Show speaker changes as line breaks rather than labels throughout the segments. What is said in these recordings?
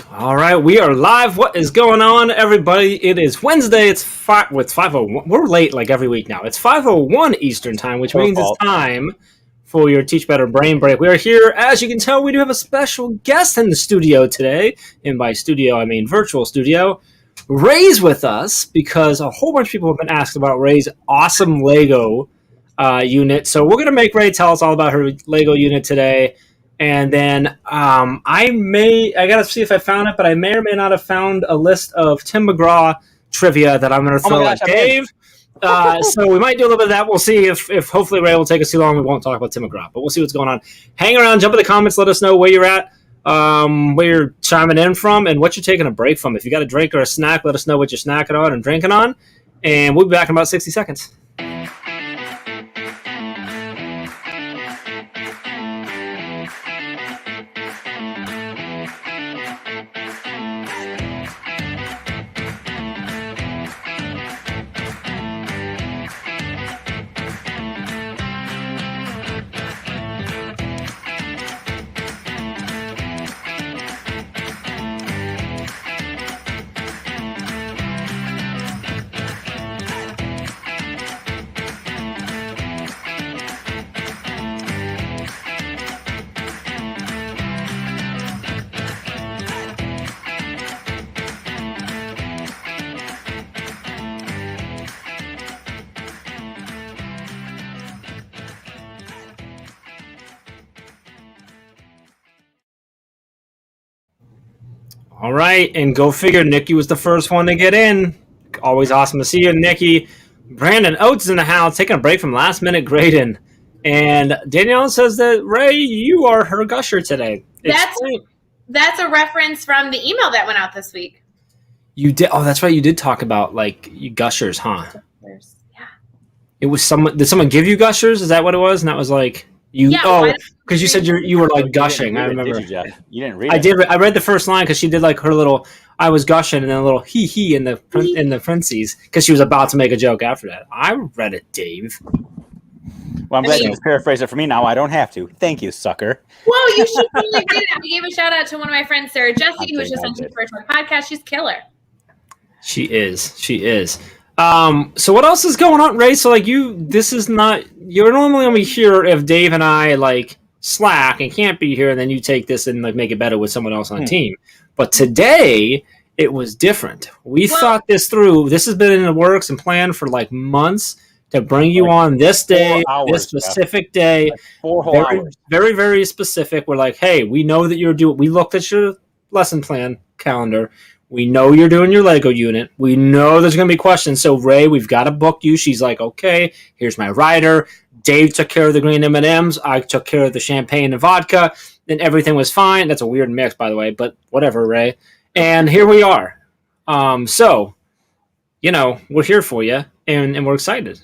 All right, we are live. What is going on, everybody? It is Wednesday. It's 5:01. We're late like every week now. It's 5:01 Eastern time, which means it's time for your Teach Better Brain Break. We are here. As you can tell, we do have a special guest in the studio today. And by studio, I mean virtual studio. Ray's with us because a whole bunch of people have been asked about Ray's awesome Lego unit. So we're going to make Ray tell us all about her Lego unit today. And then I got to see if I found it, but I may or may not have found a list of Tim McGraw trivia that I'm going to throw at Dave. So we might do a little bit of that. We'll see if hopefully Ray will take us too long. We won't talk about Tim McGraw, but we'll see what's going on. Hang around, jump in the comments, let us know where you're at, where you're chiming in from, and what you're taking a break from. If you got a drink or a snack, let us know what you're snacking on and drinking on. And we'll be back in about 60 seconds. All right, and go figure, Nikki was the first one to get in. Always awesome to see you, Nikki. Brandon Oates is in the house, taking a break from last minute grading. And Danielle says that, Ray, you are her gusher today.
That's a reference from the email that went out this week.
You did? Oh, that's right. You did talk about, like, you gushers, huh?
Yeah.
It was someone. Did someone give you gushers? Is that what it was? And that was like... because you said you were like gushing. I remember.
You didn't read it.
I did. I read the first line because she did like her little. I was gushing and then a little he in the parentheses because she was about to make a joke after that. I read it, Dave.
Well, I'm glad you just paraphrase it for me now. I don't have to. Thank you, sucker.
Well, you should totally read it. I gave a shout out to one of my friends, Sarah Jesse, who was just on the Virtual Podcast. She's killer.
She is. So what else is going on, Ray? So like this is not. You're normally only here if Dave and I like slack and can't be here, and then you take this and like make it better with someone else on the team. But today it was different. We thought this through. This has been in the works and planned for like months to bring you on this day, this specific day.
Like 4 whole hours.
Very, very specific. We're like, hey, we know that you're doing. We looked at your lesson plan calendar. We know you're doing your Lego unit. We know there's going to be questions. So, Ray, we've got to book you. She's like, okay, here's my rider. Dave took care of the green M&Ms. I took care of the champagne and vodka. And everything was fine. That's a weird mix, by the way, but whatever, Ray. And here we are. So, we're here for you, and we're excited.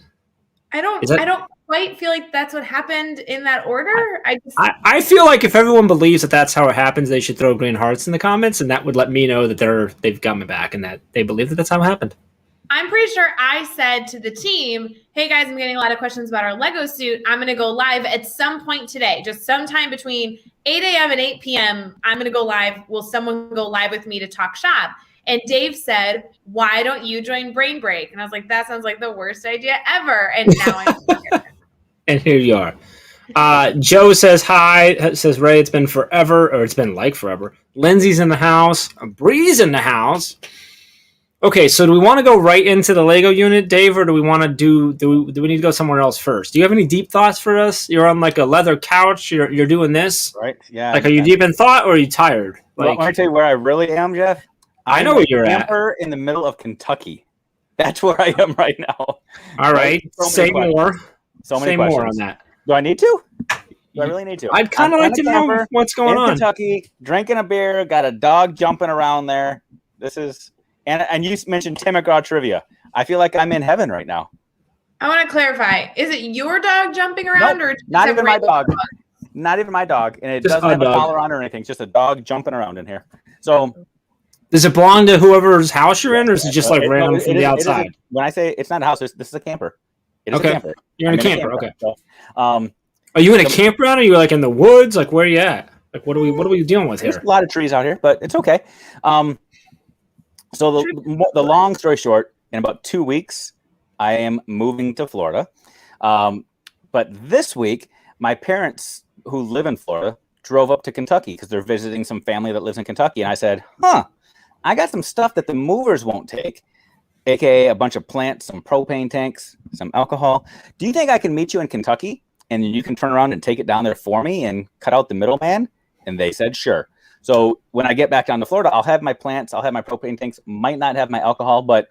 I don't quite feel like that's what happened in that order.
I feel like if everyone believes that that's how it happens, they should throw green hearts in the comments, and that would let me know that they've got my back and that they believe that that's how it happened.
I'm pretty sure I said to the team, hey guys, I'm getting a lot of questions about our Lego suit. I'm going to go live at some point today, just sometime between 8 a.m. and 8 p.m. I'm going to go live. Will someone go live with me to talk shop? And Dave said, why don't you join Brain Break? And I was like, that sounds like the worst idea ever. And now I'm here.
And here you are. Joe says hi. Says, Ray, it's been forever, or it's been like forever. Lindsay's in the house. Bree's in the house. Okay, so do we want to go right into the Lego unit, Dave, or do we want to do we need to go somewhere else first? Do you have any deep thoughts for us? You're on like a leather couch. You're doing this,
right? Yeah.
Like, are you deep in thought, or are you tired?
Well, I want to tell you where I really am, Jeff.
I know where you're at.
In the middle of Kentucky. That's where I am right now.
All right, say more.
So many
say
questions.
More on that.
Do I need to? Do I really need to?
I'd kind of like to know what's going on.
Kentucky, drinking a beer, got a dog jumping around there. This is. And you mentioned Tim McGraw trivia. I feel like I'm in heaven right now.
I want to clarify. Is it your dog jumping around?
Nope,
or
not even my dog. Not even my dog. And it doesn't have a collar on or anything. It's just a dog jumping around in here. So,
does it belong to whoever's house you're in, or is it just like random from the outside?
When I say it's not a house, this is a camper. It is a camper.
You're in a camper. Okay.
So,
are you in a campground, or are you like in the woods? Like, where are you at? Like, what are we dealing with
There's
here?
a lot of trees out here, but it's okay. So the long story short, in about 2 weeks, I am moving to Florida. But this week, my parents who live in Florida drove up to Kentucky because they're visiting some family that lives in Kentucky. And I said, I got some stuff that the movers won't take, aka a bunch of plants, some propane tanks, some alcohol. Do you think I can meet you in Kentucky and you can turn around and take it down there for me and cut out the middleman? And they said, sure. So when I get back down to Florida, I'll have my plants, I'll have my propane tanks, might not have my alcohol, but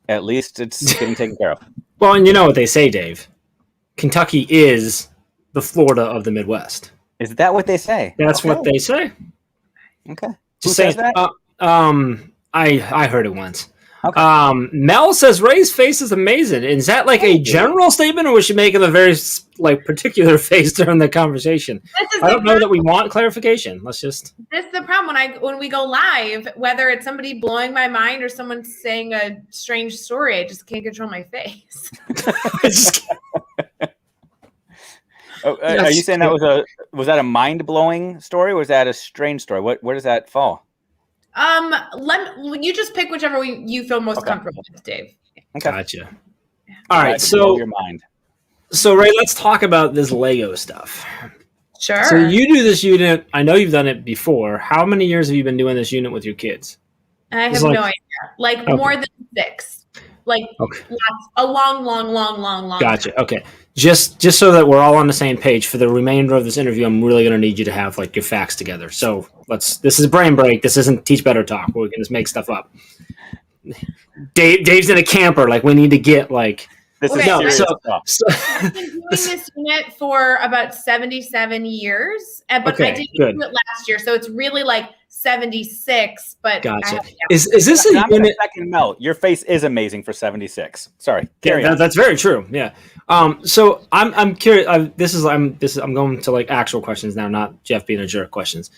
at least it's getting taken care of.
Well, and you know what they say, Dave. Kentucky is the Florida of the Midwest.
Is that what they say?
That's what they say.
Okay.
Who
says that?
I heard it once.
Okay.
Mel says Ray's face is amazing. Is that like a general statement, or was she making a very like particular face during the conversation? I don't know that we want clarification. Let's just.
This is the problem when we go live, whether it's somebody blowing my mind or someone saying a strange story, I just can't control my face.
Are you saying that was that a mind blowing story, or was that a strange story? Where does that fall?
You just pick whichever you feel most comfortable with, Dave.
Okay.
Gotcha. All right, so
your mind.
So Ray, let's talk about this Lego stuff.
Sure.
So you do this unit. I know you've done it before. How many years have you been doing this unit with your kids?
I have no idea. Like more than 6. Like a long.
Gotcha. Okay. Just so that we're all on the same page for the remainder of this interview, I'm really going to need you to have like your facts together. So this is brain break. This isn't Teach Better Talk. We're going to just make stuff up. Dave's in a camper. Like we need to get like.
This is serious stuff.
I've been doing this unit for about 77 years, but I didn't do it last year, so it's really like 76. But
gotcha. Is this a unit?
Second Mel, your face is amazing for 76. Sorry, carry on.
That's very true. Yeah. So I'm curious. I'm going to like actual questions now, not Jeff being a jerk questions.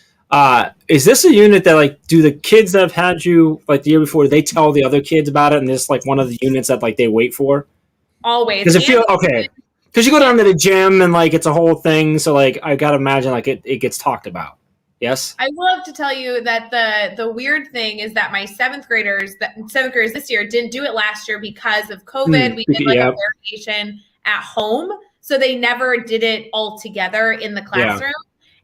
Is this a unit that like do the kids that have had you like the year before? Do they tell the other kids about it, and this like one of the units that like they wait for?
Always.
Does it feel okay? Because you go down to the gym and like it's a whole thing. So like I gotta imagine like it gets talked about. Yes. I
will have to tell you that the weird thing is that my seventh graders this year didn't do it last year because of COVID. We did like a variation at home, so they never did it all together in the classroom.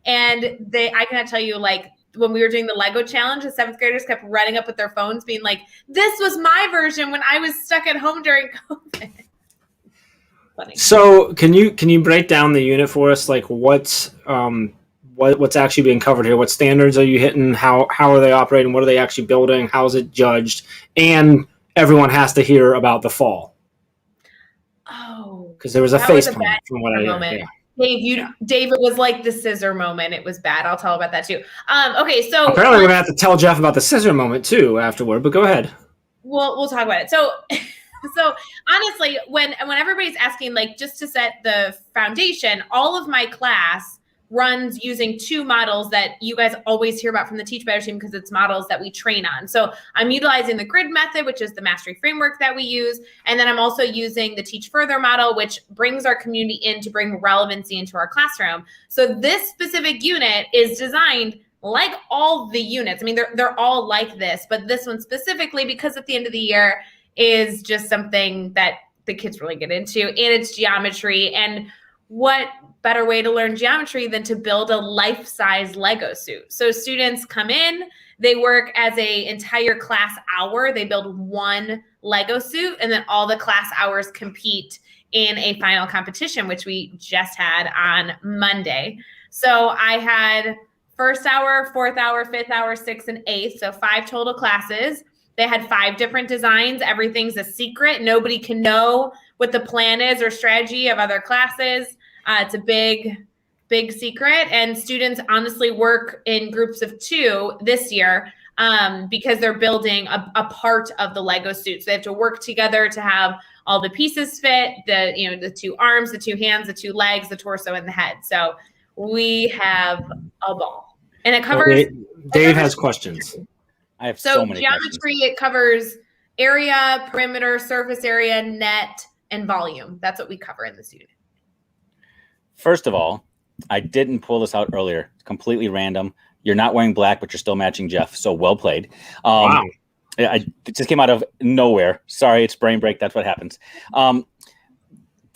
Yeah. And I cannot tell you like. When we were doing the Lego challenge, the 7th graders kept running up with their phones being like, this was my version when I was stuck at home during COVID. Funny. So
can you break down the unit for us? Like what's actually being covered here? What standards are you hitting? How are they operating? What are they actually building? How is it judged? And everyone has to hear about the fall. Oh, because there was a face plant from what I heard. Yeah. Dave, it was like the scissor moment. It was bad. I'll tell about that too. Okay, so apparently we're gonna have to tell Jeff about the scissor moment too afterward. But go ahead. We'll talk about it. So honestly, when everybody's asking, like, just to set the foundation, all of my class runs using 2 models that you guys always hear about from the Teach Better team because it's models that we train on. So I'm utilizing the grid method, which is the mastery framework that we use. And then I'm also using the Teach Further model, which brings our community in to bring relevancy into our classroom. So this specific unit is designed like all the units. I mean, they're all like this, but this one specifically, because at the end of the year is just something that the kids really get into, and it's geometry. And what better way to learn geometry than to build a life-size Lego suit? So students come in, they work as a entire class hour. They build 1 Lego suit, and then all the class hours compete in a final competition, which we just had on Monday. So I had 1st hour, 4th hour, 5th hour, 6th, and 8th. So 5 total classes. They had 5 different designs. Everything's a secret. Nobody can know what the plan is or strategy of other classes. It's a big secret. And students honestly work in groups of 2 this year because they're building a part of the Lego suit. So they have to work together to have all the pieces fit, the 2 arms, the 2 hands, the 2 legs, the torso, and the head. So we have a ball. And it covers... Dave has questions.
I have so many
geometry, it covers area, perimeter, surface area, net, and volume. That's what we cover in this unit.
First of all, I didn't pull this out earlier. Completely random. You're not wearing black, but you're still matching Jeff. So well played.
Wow.
It just came out of nowhere. Sorry, it's brain break. That's what happens. But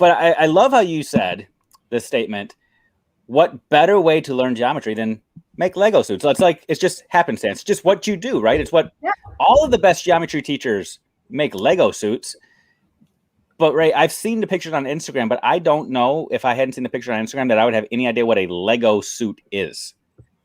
I love how you said this statement. What better way to learn geometry than make Lego suits? So it's just happenstance. It's just what you do, right? It's what all of the best geometry teachers make Lego suits. But Ray, I've seen the pictures on Instagram, but I don't know if I hadn't seen the picture on Instagram that I would have any idea what a Lego suit is.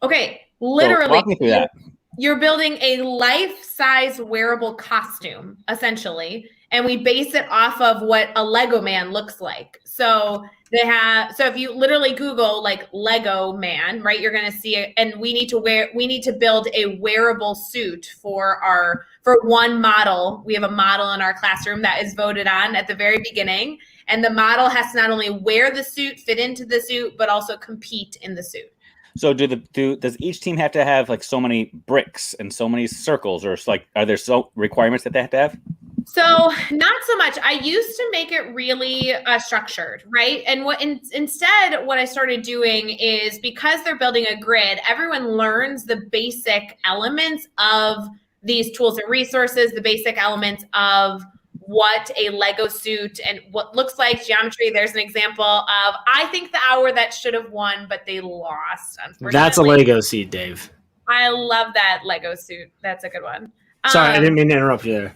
Okay, literally,
so walk me through that.
You're building a life-size wearable costume, essentially, and we base it off of what a Lego man looks like. So if you literally Google like Lego man, right, you're going to see it. And we need to build a wearable suit for one model. We have a model in our classroom that is voted on at the very beginning. And the model has to not only wear the suit, fit into the suit, but also compete in the suit.
So does each team have to have like so many bricks and so many circles, or like are there requirements that they have to have?
So not so much. I used to make it really structured, right? And instead what I started doing is, because they're building a grid, everyone learns the basic elements of these tools and resources, the basic elements of what a Lego suit and what looks like geometry. There's an example of, I think, the hour that should have won, but they lost, unfortunately.
That's a Lego suit, Dave.
I love that Lego suit. That's a good one.
Sorry, I didn't mean to interrupt you there.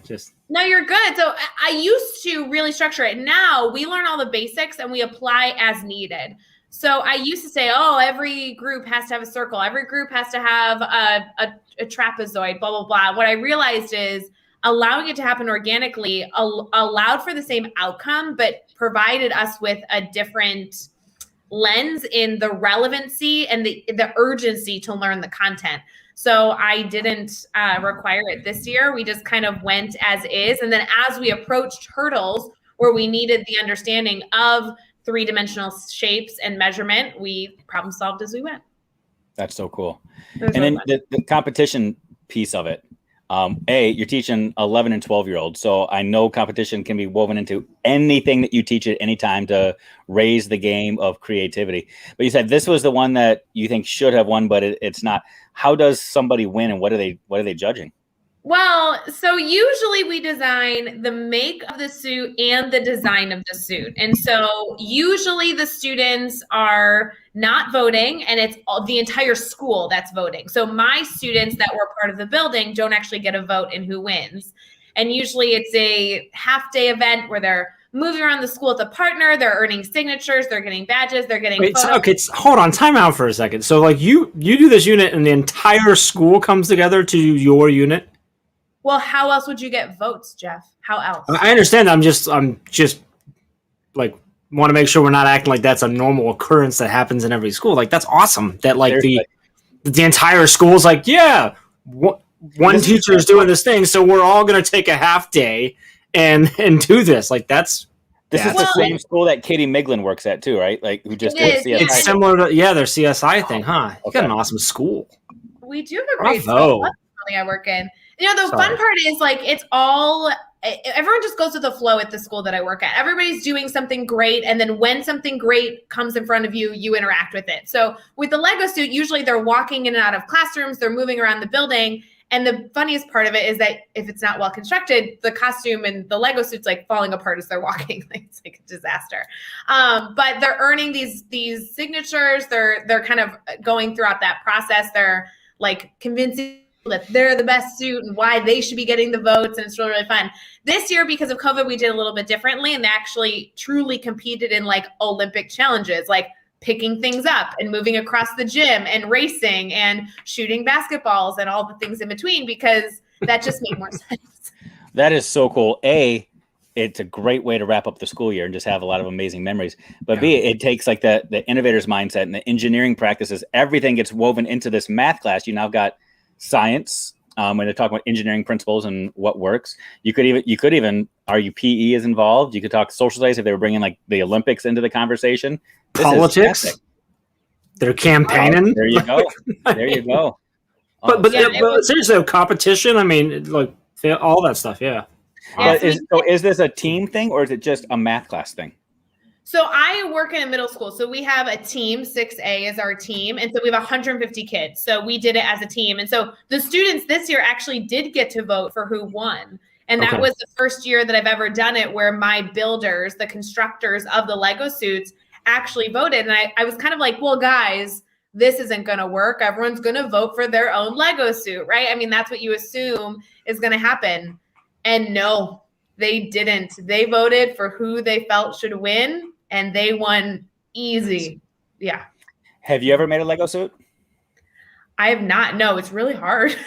No, you're good. So I used to really structure it. Now we learn all the basics and we apply as needed. So I used to say, every group has to have a circle. Every group has to have a trapezoid, blah, blah, blah. What I realized is allowing it to happen organically allowed for the same outcome, but provided us with a different lens in the relevancy and the urgency to learn the content. So I didn't require it this year. We just kind of went as is. And then as we approached hurdles where we needed the understanding of three-dimensional shapes and measurement, we problem solved as we went.
That's so cool. And then the competition piece of it. You're teaching 11 and 12-year-olds. So I know competition can be woven into anything that you teach at any time to raise the game of creativity. But you said this was the one that you think should have won, but it's not. How does somebody win, and what are they judging?
Well, so usually we design the make of the suit and the design of the suit. And so usually the students are not voting, and it's the entire school that's voting. So my students that were part of the building don't actually get a vote in who wins. And usually it's a half-day event where they're moving around the school with a partner, they're earning signatures, they're getting badges, they're getting photos.
Okay, hold on, time out for a second. So like you do this unit and the entire school comes together to do your unit?
Well, how else would you get votes, Jeff? How else?
I understand. I'm just like want to make sure we're not acting like that's a normal occurrence that happens in every school. Like that's awesome that like the entire school's like, yeah, one teacher is doing this thing, so we're all going to take a half day and do this. Like this is
the same school that Katie Miglin works at too, right? Like who just did CSI.
It's similar to their CSI thing, huh? You got an awesome school.
We do have a great school. That's something I work in. You know, the fun part is like everyone just goes with the flow at the school that I work at. Everybody's doing something great, and then when something great comes in front of you, you interact with it. So with the Lego suit, usually they're walking in and out of classrooms, they're moving around the building. And the funniest part of it is that if it's not well constructed, the costume and the Lego suit's like falling apart as they're walking. It's like a disaster. But they're earning these signatures. They're kind of going throughout that process. They're like convincing that they're the best suit and why they should be getting the votes. And it's really, really fun. This year, because of COVID, we did a little bit differently, and they actually truly competed in like Olympic challenges, like picking things up and moving across the gym and racing and shooting basketballs and all the things in between, because that just made more sense.
That is so cool. It's a great way to wrap up the school year and just have a lot of amazing memories. But B, it takes like the innovator's mindset and the engineering practices. Everything gets woven into this math class. You now got science when they're talking about engineering principles and what works. You could even argue PE is involved. You could talk social studies if they were bringing like the Olympics into the conversation.
Politics. They're campaigning.
There you go. There you go.
But seriously, competition. I mean, like all that stuff. Yeah.
But is this a team thing or is it just a math class thing?
So I work in a middle school. So we have a team, 6A is our team. And so we have 150 kids. So we did it as a team. And so the students this year actually did get to vote for who won. And that was the first year that I've ever done it where my builders, the constructors of the Lego suits, actually voted. And I was kind of like, well, guys, this isn't going to work. Everyone's going to vote for their own Lego suit, right? I mean, that's what you assume is going to happen. And no, they didn't. They voted for who they felt should win. And they won easy. Yeah.
Have you ever made a Lego suit?
I have not. No, it's really hard.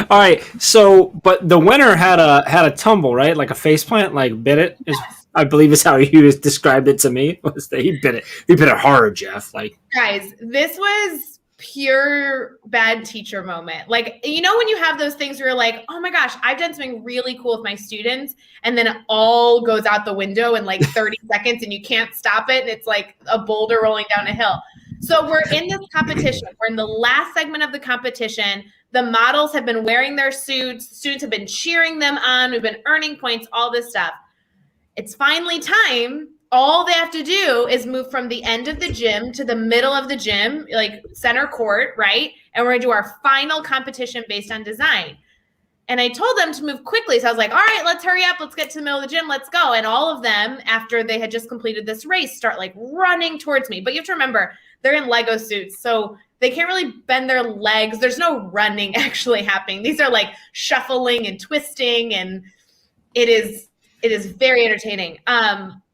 All right. So, but the winner had a tumble, right? Like a faceplant, like bit it. I believe is how you described it to me. Was that he bit it? He bit it hard, Jeff. Like,
guys, this was pure bad teacher moment. Like, you know, when you have those things where you're like, oh my gosh, I've done something really cool with my students, and then it all goes out the window in like 30 seconds and you can't stop it. And it's like a boulder rolling down a hill. So we're in this competition. We're in the last segment of the competition. The models have been wearing their suits. Students have been cheering them on. We've been earning points, all this stuff. It's finally time. All they have to do is move from the end of the gym to the middle of the gym, like center court, right? And we're gonna do our final competition based on design. And I told them to move quickly. So I was like, all right, let's hurry up. Let's get to the middle of the gym. Let's go. And all of them, after they had just completed this race, start like running towards me. But you have to remember, they're in Lego suits. So they can't really bend their legs. There's no running actually happening. These are like shuffling and twisting. And it is very entertaining.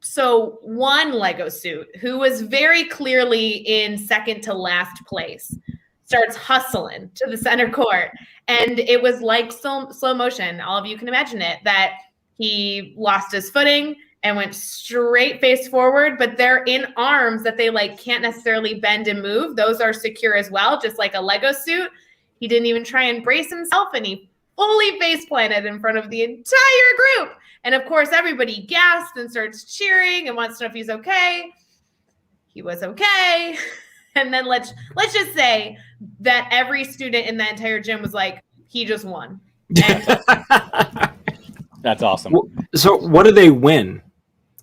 So one Lego suit, who was very clearly in second to last place, starts hustling to the center court. And it was like slow motion. All of you can imagine it, that he lost his footing and went straight face forward, but they're in arms that they like can't necessarily bend and move. Those are secure as well, just like a Lego suit. He didn't even try and brace himself, and he fully face planted in front of the entire group. And of course, everybody gasps and starts cheering and wants to know if he's okay. He was okay. And then let's just say that every student in that entire gym was like, he just won.
That's awesome.
So what do they win?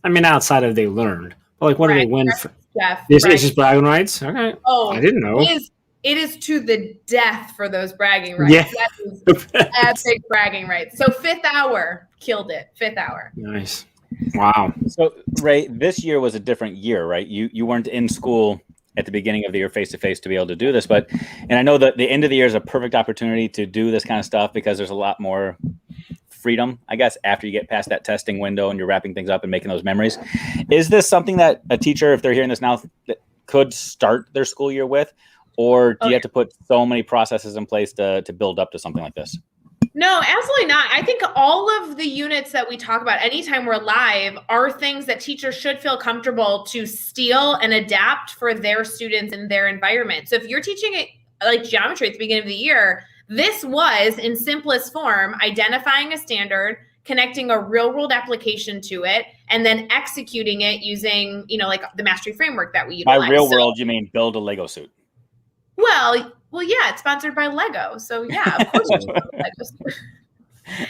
I mean, outside of they learned, but like, what do they win? This is just bragging rights? Okay.
Oh,
I didn't know.
It is to the death for those bragging rights.
Yeah.
That is epic bragging rights. So fifth hour killed it. Fifth hour.
Nice. Wow.
So Ray, this year was a different year, right? You weren't in school at the beginning of the year face-to-face to be able to do this, and I know that the end of the year is a perfect opportunity to do this kind of stuff because there's a lot more freedom, I guess, after you get past that testing window and you're wrapping things up and making those memories. Is this something that a teacher, if they're hearing this now, could start their school year with? Or do you have to put so many processes in place to build up to something like this?
No, absolutely not. I think all of the units that we talk about anytime we're live are things that teachers should feel comfortable to steal and adapt for their students in their environment. So if you're teaching it like geometry at the beginning of the year, this was in simplest form, identifying a standard, connecting a real world application to it, and then executing it using, like the mastery framework that we utilize.
By real world, you mean build a Lego suit?
Well, yeah, it's sponsored by Lego. So yeah, of course.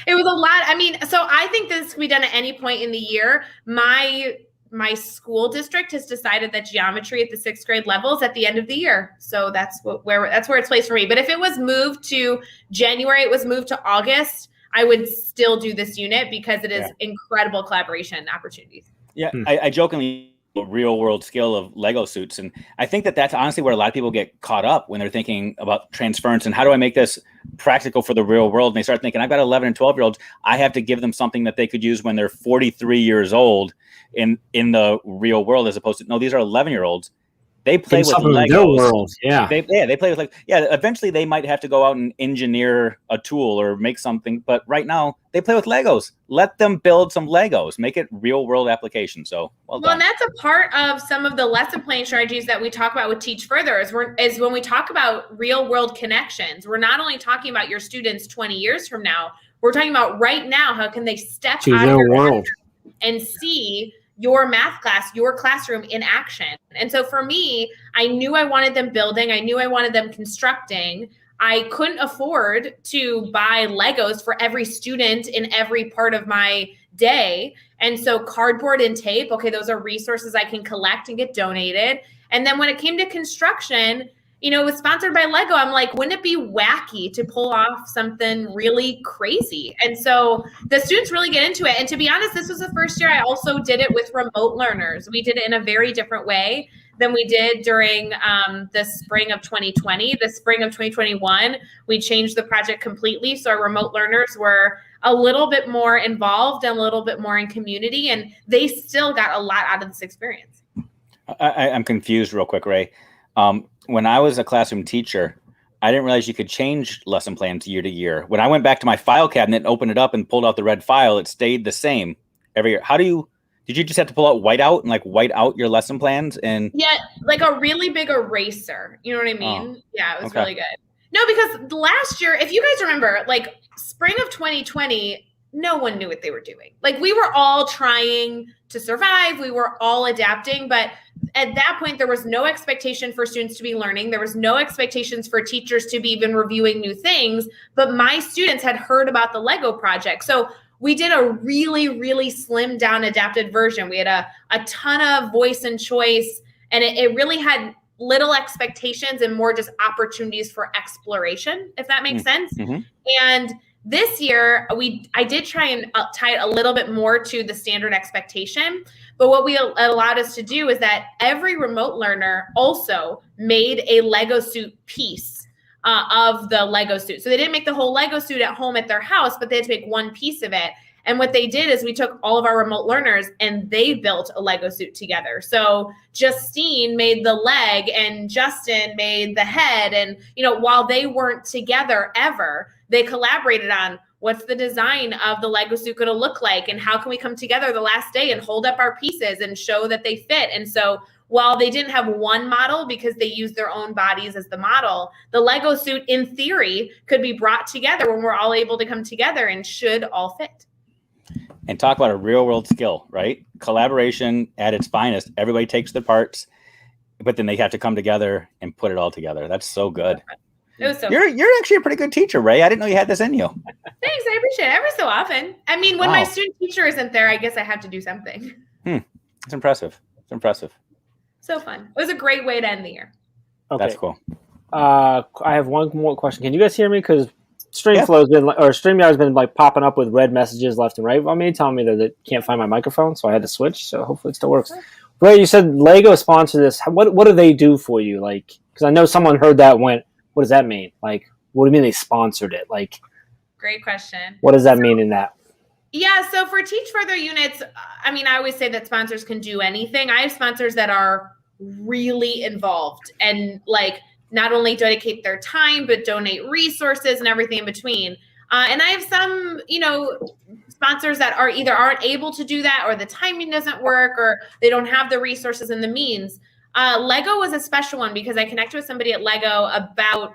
It was a lot. I mean, so I think this can be done at any point in the year. My school district has decided that geometry at the 6th grade level is at the end of the year. So that's where it's placed for me. But if it was moved to January, it was moved to August, I would still do this unit because it is incredible collaboration opportunities.
Yeah, I jokingly real world skill of Lego suits. And I think that's honestly where a lot of people get caught up when they're thinking about transference and how do I make this practical for the real world? And they start thinking, I've got 11 and 12 year olds. I have to give them something that they could use when they're 43 years old in the real world, as opposed to, no, these are 11-year-olds. They play with Legos.
World. Yeah.
They play with like, eventually they might have to go out and engineer a tool or make something. But right now they play with Legos. Let them build some Legos, make it real world application. So, well,
and that's a part of some of the lesson planning strategies that we talk about with Teach Further is when we talk about real world connections, we're not only talking about your students 20 years from now, we're talking about right now, how can they step
to
out of
their world
and see your math class, your classroom in action. And so for me, I knew I wanted them building. I knew I wanted them constructing. I couldn't afford to buy Legos for every student in every part of my day. And so cardboard and tape, okay, those are resources I can collect and get donated. And then when it came to construction, it was sponsored by Lego. I'm like, wouldn't it be wacky to pull off something really crazy? And so the students really get into it. And to be honest, this was the first year I also did it with remote learners. We did it in a very different way than we did during the spring of 2020. The spring of 2021, we changed the project completely. So our remote learners were a little bit more involved and a little bit more in community, and they still got a lot out of this experience.
I'm confused real quick, Ray. When I was a classroom teacher, I didn't realize you could change lesson plans year to year. When I went back to my file cabinet and opened it up and pulled out the red file, it stayed the same every year. Did you just have to pull out whiteout and white out your lesson plans? And
yeah, like a really big eraser. You know what I mean? Oh, yeah, it was really good. No, because last year, if you guys remember, spring of 2020, no one knew what they were doing. We were all trying to survive. We were all adapting. But at that point, there was no expectation for students to be learning. There was no expectations for teachers to be even reviewing new things. But my students had heard about the Lego project. So we did a really, really slimmed down adapted version. We had a ton of voice and choice, and it really had little expectations and more just opportunities for exploration, if that makes sense. Mm-hmm. And this year, I did try and tie it a little bit more to the standard expectation. But what we allowed us to do is that every remote learner also made a Lego suit piece of the Lego suit. So they didn't make the whole Lego suit at home at their house, but they had to make one piece of it. And what they did is we took all of our remote learners and they built a Lego suit together. So Justine made the leg and Justin made the head. And, while they weren't together ever, they collaborated on what's the design of the Lego suit going to look like and how can we come together the last day and hold up our pieces and show that they fit. And so while they didn't have one model because they used their own bodies as the model, the Lego suit in theory could be brought together when we're all able to come together and should all fit.
And talk about a real world skill, right? Collaboration at its finest. Everybody takes their parts, but then they have to come together and put it all together. That's so good.
It was so
you're actually a pretty good teacher, Ray. I didn't know you had this in you.
Thanks. I appreciate it. Every so often. I mean, when my student teacher isn't there, I guess I have to do something.
It's impressive.
So fun. It was a great way to end the year.
Okay.
That's cool.
I have one more question. Can you guys hear me? Because StreamFlow's been StreamYard's been popping up with red messages left and right on me, telling me that it can't find my microphone, so I had to switch. So hopefully it still works. Sure. Ray, you said Lego sponsored this. What do they do for you? Because I know someone heard that and went, "What does that mean? What do you mean they sponsored it?"
Great question.
What does that mean in that?
Yeah, so for Teach Further units, I always say that sponsors can do anything. I have sponsors that are really involved and not only dedicate their time, but donate resources and everything in between. And I have some, sponsors that aren't able to do that, or the timing doesn't work, or they don't have the resources and the means. Lego was a special one because I connected with somebody at Lego about,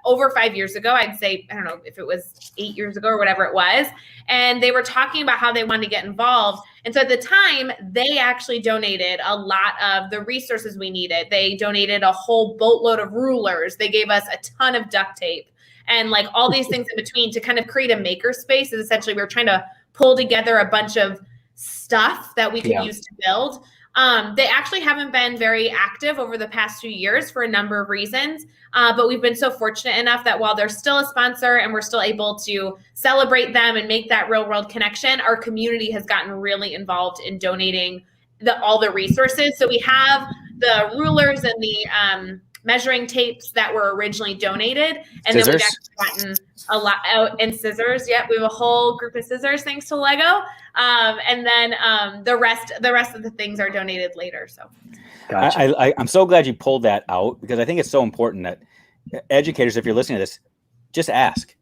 over 5 years ago. I'd say, I don't know if it was 8 years ago or whatever it was. And they were talking about how they wanted to get involved. And so at the time, they actually donated a lot of the resources we needed. They donated a whole boatload of rulers. They gave us a ton of duct tape and all these things in between to kind of create a maker space. Is essentially we were trying to pull together a bunch of stuff that we could use to build. They actually haven't been very active over the past few years for a number of reasons. But we've been so fortunate enough that while they're still a sponsor and we're still able to celebrate them and make that real world connection, our community has gotten really involved in donating all the resources. So we have the rulers and the measuring tapes that were originally donated. And
scissors.
Then we've actually gotten a lot out in scissors. Yep, we have a whole group of scissors thanks to Lego. And then the rest of the things are donated later. So
gotcha. I'm so glad you pulled that out because I think it's so important that educators, if you're listening to this, just ask.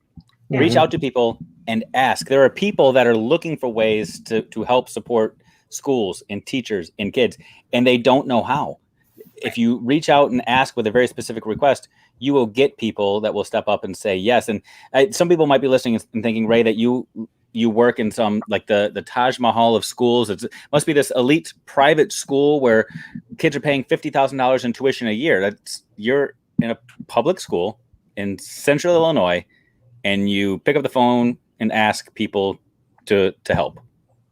Mm-hmm. Reach out to people and ask. There are people that are looking for ways to help support schools and teachers and kids, and they don't know how. If you reach out and ask with a very specific request, you will get people that will step up and say yes. And some people might be listening and thinking, Ray, that you work in some the Taj Mahal of schools. It must be this elite private school where kids are paying $50,000 in tuition a year. You're in a public school in central Illinois, and you pick up the phone and ask people to help.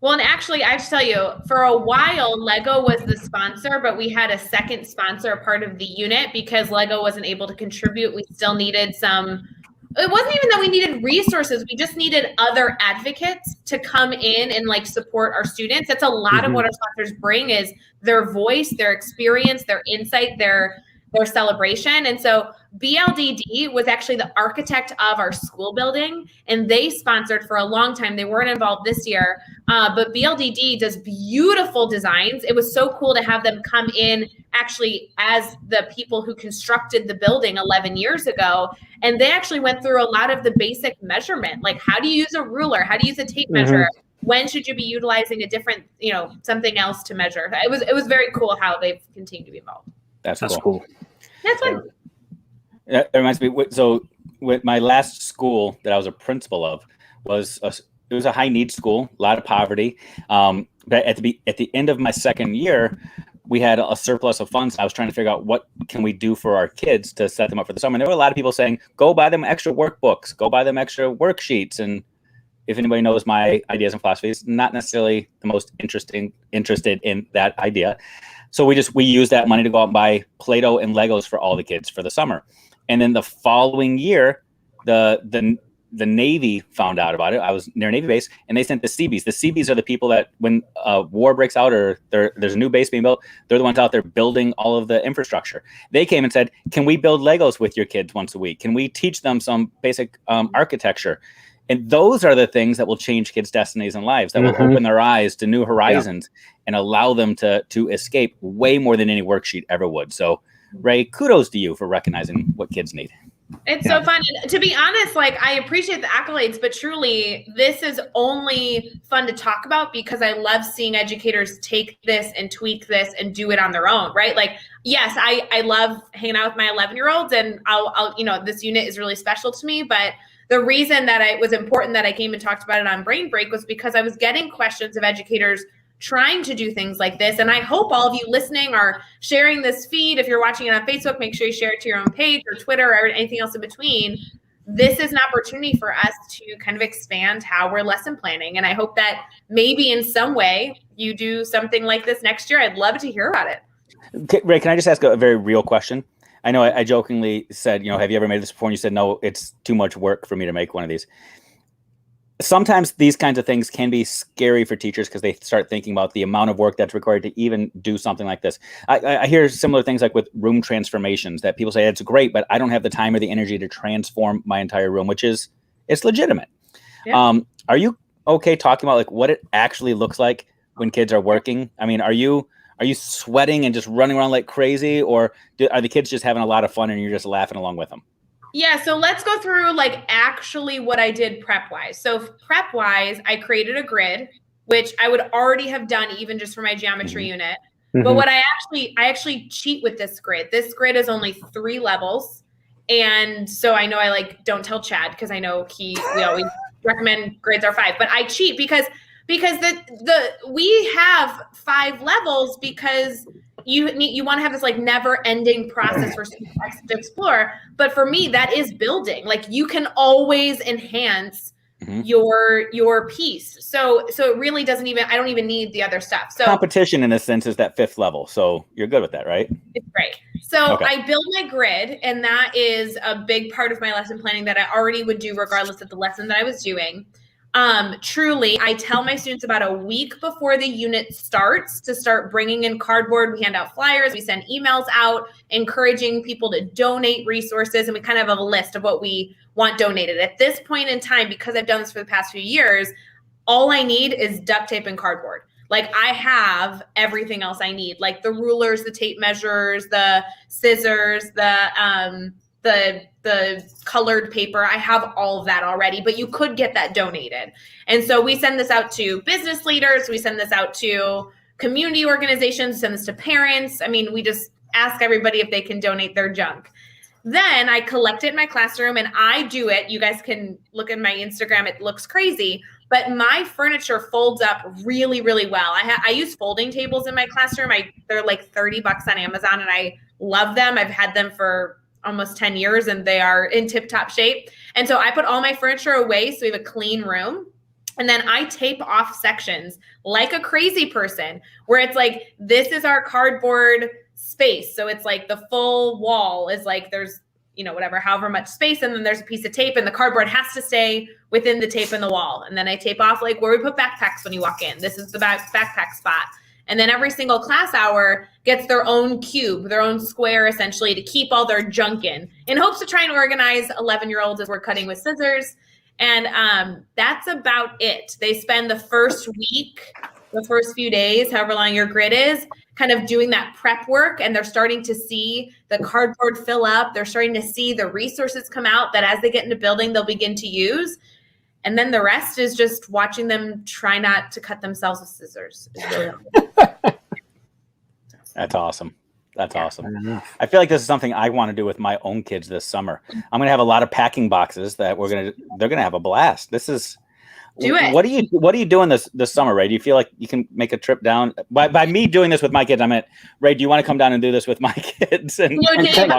Well, and actually, I have to tell you, for a while, Lego was the sponsor, but we had a second sponsor, a part of the unit, because Lego wasn't able to contribute. We still needed some. It wasn't even that we needed resources. We just needed other advocates to come in and like support our students. That's a lot of what our sponsors bring is their voice, their experience, their insight, their celebration. And so BLDD was actually the architect of our school building, and they sponsored for a long time. They weren't involved this year, but BLDD does beautiful designs. It was so cool to have them come in actually as the people who constructed the building 11 years ago. And they actually went through a lot of the basic measurement, like how do you use a ruler? How do you use a tape measure? When should you be utilizing a different, something else to measure? It was very cool how they've continued to be involved.
That's cool.
That's fun.
That reminds me. So, with my last school that I was a principal of it was a high need school, a lot of poverty. But at the end of my second year, we had a surplus of funds. I was trying to figure out what can we do for our kids to set them up for the summer. And there were a lot of people saying, "Go buy them extra workbooks, go buy them extra worksheets." And if anybody knows my ideas and philosophies, not necessarily the most interested in that idea. So we use that money to go out and buy Play-Doh and Legos for all the kids for the summer. And then the following year, the Navy found out about it. I was near a Navy base, and they sent the Seabees. The Seabees are the people that when war breaks out or there's a new base being built, they're the ones out there building all of the infrastructure. They came and said, "Can we build Legos with your kids once a week? Can we teach them some basic architecture?" And those are the things that will change kids' destinies and lives, that will open their eyes to new horizons and allow them to escape way more than any worksheet ever would. So, Ray, kudos to you for recognizing what kids need.
It's so fun. And to be honest, like I appreciate the accolades, but truly this is only fun to talk about because I love seeing educators take this and tweak this and do it on their own, right? Like, yes, I love hanging out with my 11-year-olds and I'll this unit is really special to me, but the reason that it was important that I came and talked about it on Brain Break was because I was getting questions of educators trying to do things like this. And I hope all of you listening are sharing this feed. If you're watching it on Facebook, make sure you share it to your own page or Twitter or anything else in between. This is an opportunity for us to kind of expand how we're lesson planning. And I hope that maybe in some way you do something like this next year. I'd love to hear about it.
Okay, Ray, can I just ask a very real question? I know I jokingly said, have you ever made this before? And you said, no, it's too much work for me to make one of these. Sometimes these kinds of things can be scary for teachers because they start thinking about the amount of work that's required to even do something like this. I hear similar things like with room transformations that people say it's great, but I don't have the time or the energy to transform my entire room, it's legitimate. Yeah. Are you okay talking about like what it actually looks like when kids are working? I mean, are you sweating and just running around like crazy, or are the kids just having a lot of fun and you're just laughing along with them?
Yeah, so let's go through like actually what I did prep-wise. So prep-wise, I created a grid, which I would already have done even just for my geometry unit. But what I actually cheat with this grid. This grid is only 3 levels. And so I know I don't tell Chad because I know we always recommend grids are 5, but I cheat because we have 5 levels because you want to have this like never ending process for students to explore. But for me, that is building. Like you can always enhance your piece. So it really doesn't even, I don't even need the other stuff. So
competition in a sense is that 5th level. So you're good with that, right?
It's great. So okay. I build my grid, and that is a big part of my lesson planning that I already would do regardless of the lesson that I was doing. Truly, I tell my students about a week before the unit starts to start bringing in cardboard. We hand out flyers, we send emails out, encouraging people to donate resources, and we kind of have a list of what we want donated. At this point in time, because I've done this for the past few years, all I need is duct tape and cardboard. Like I have everything else I need, like the rulers, the tape measures, the scissors, the colored paper. I have all of that already, but you could get that donated. And so we send this out to business leaders. We send this out to community organizations, send this to parents. I mean, we just ask everybody if they can donate their junk. Then I collect it in my classroom and I do it. You guys can look at my Instagram. It looks crazy, but my furniture folds up really, really well. I use folding tables in my classroom. They're like $30 on Amazon and I love them. I've had them for almost 10 years and they are in tip-top shape. And so I put all my furniture away so we have a clean room. And then I tape off sections like a crazy person where it's like, this is our cardboard space. So it's like the full wall is like, there's, whatever, however much space. And then there's a piece of tape and the cardboard has to stay within the tape in the wall. And then I tape off like where we put backpacks when you walk in. This is the backpack spot. And then every single class hour gets their own cube, their own square, essentially, to keep all their junk in hopes to try and organize 11-year-olds as we're cutting with scissors. And that's about it. They spend the first week, the first few days, however long your grid is, kind of doing that prep work. And they're starting to see the cardboard fill up. They're starting to see the resources come out that as they get into building, they'll begin to use. And then the rest is just watching them try not to cut themselves with scissors.
That's awesome. That's awesome. I feel like this is something I want to do with my own kids this summer. I'm going to have a lot of packing boxes that they're going to have a blast. This is
do it.
What are you doing this summer, Ray? Do you feel like you can make a trip down by me doing this with my kids? I meant, Ray, do you want to come down and do this with my kids? And
Dave,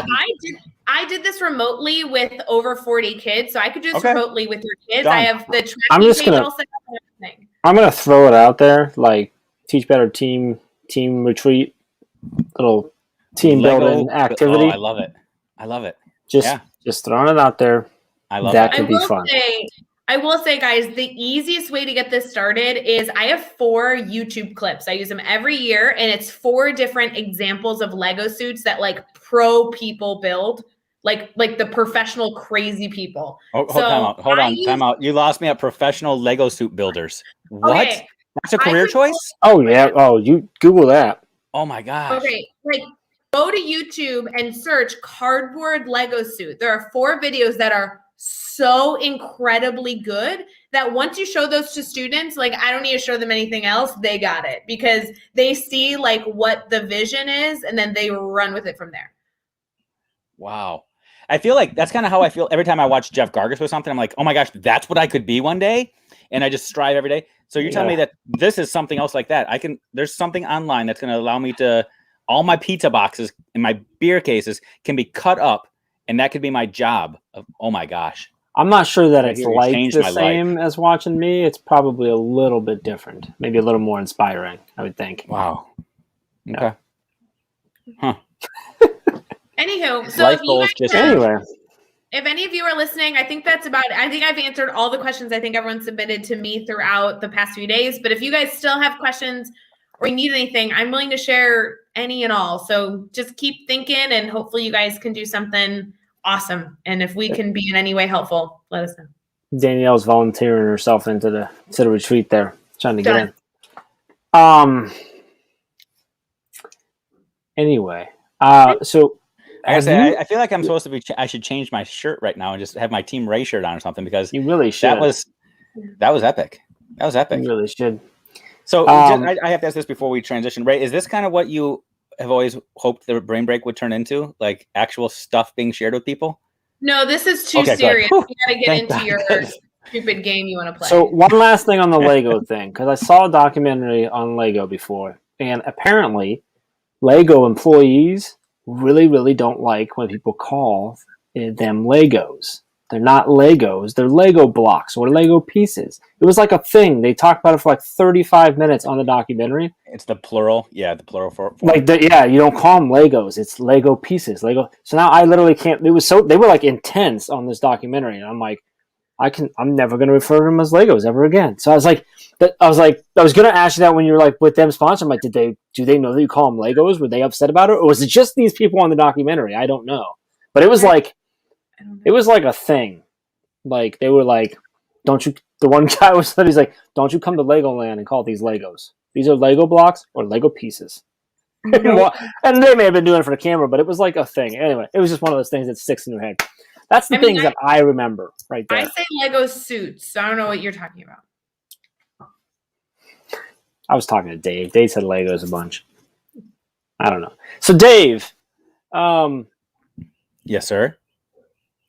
I did this remotely with over 40 kids, so I could do this remotely with your kids.
Done.
I have the tracking page all set up and everything.
I'm gonna throw it out there, like Teach Better team retreat, little team building activity.
Oh, I love it.
Just throwing it out there.
I love
that.
it.
Could be fun.
I will say, guys, the easiest way to get this started is I have 4 YouTube clips. I use them every year, and it's 4 different examples of Lego suits that like pro people build, like the professional crazy people.
Time out. You lost me at professional Lego suit builders. What?
Okay.
That's a career choice?
Oh yeah. Oh, you Google that.
Oh my gosh.
Okay, go to YouTube and search cardboard Lego suit. There are 4 videos that are so incredibly good that once you show those to students, like I don't need to show them anything else, they got it because they see like what the vision is and then they run with it from there.
Wow. I feel like that's kind of how I feel every time I watch Jeff Gargas with something. I'm like, oh my gosh, that's what I could be one day. And I just strive every day. So you're telling me that this is something else like that. There's something online that's going to allow me to, all my pizza boxes and my beer cases can be cut up and that could be my job. Oh my gosh.
I'm not sure that it's like the same as watching me. It's probably a little bit different. Maybe a little more inspiring, I would think.
Wow. Okay. Huh.
Anywho, so if any of you are listening, I think I've answered all the questions I think everyone submitted to me throughout the past few days. But if you guys still have questions or you need anything, I'm willing to share any and all. So just keep thinking and hopefully you guys can do something awesome. And if we can be in any way helpful, let us know.
Danielle's volunteering herself into the retreat there, trying to get in. Anyway, so
I feel like I'm supposed to be. I should change my shirt right now and just have my Team Ray shirt on or something because
you really should.
That was epic. That was epic.
You really should.
So I have to ask this before we transition. Ray, is this kind of what you have always hoped the Brain Break would turn into, like actual stuff being shared with people?
No, this is too serious. You got to get into your stupid game you want to play.
So one last thing on the Lego thing, because I saw a documentary on Lego before, and apparently Lego employees really, really don't like when people call them Legos. They're not Legos. They're Lego blocks or Lego pieces. It was like a thing. They talked about it for like 35 minutes on the documentary.
It's the plural. Yeah, the plural for
you don't call them Legos. It's Lego pieces. Lego. So now I literally can't. They were like intense on this documentary, and I'm like, I'm never going to refer to them as Legos ever again. So I was going to ask you that when you're like with them sponsored. I'm like, do they know that you call them Legos? Were they upset about it, or was it just these people on the documentary? I don't know, but it was like. It was like a thing. Like, they were like, the one guy he's like, don't you come to Legoland and call these Legos. These are Lego blocks or Lego pieces. And they may have been doing it for the camera, but it was like a thing. Anyway, it was just one of those things that sticks in your head. That's the things that I remember right there.
I say Lego suits, so I don't know what you're talking about.
I was talking to Dave. Dave said Legos a bunch. I don't know. So, Dave.
Yes, sir.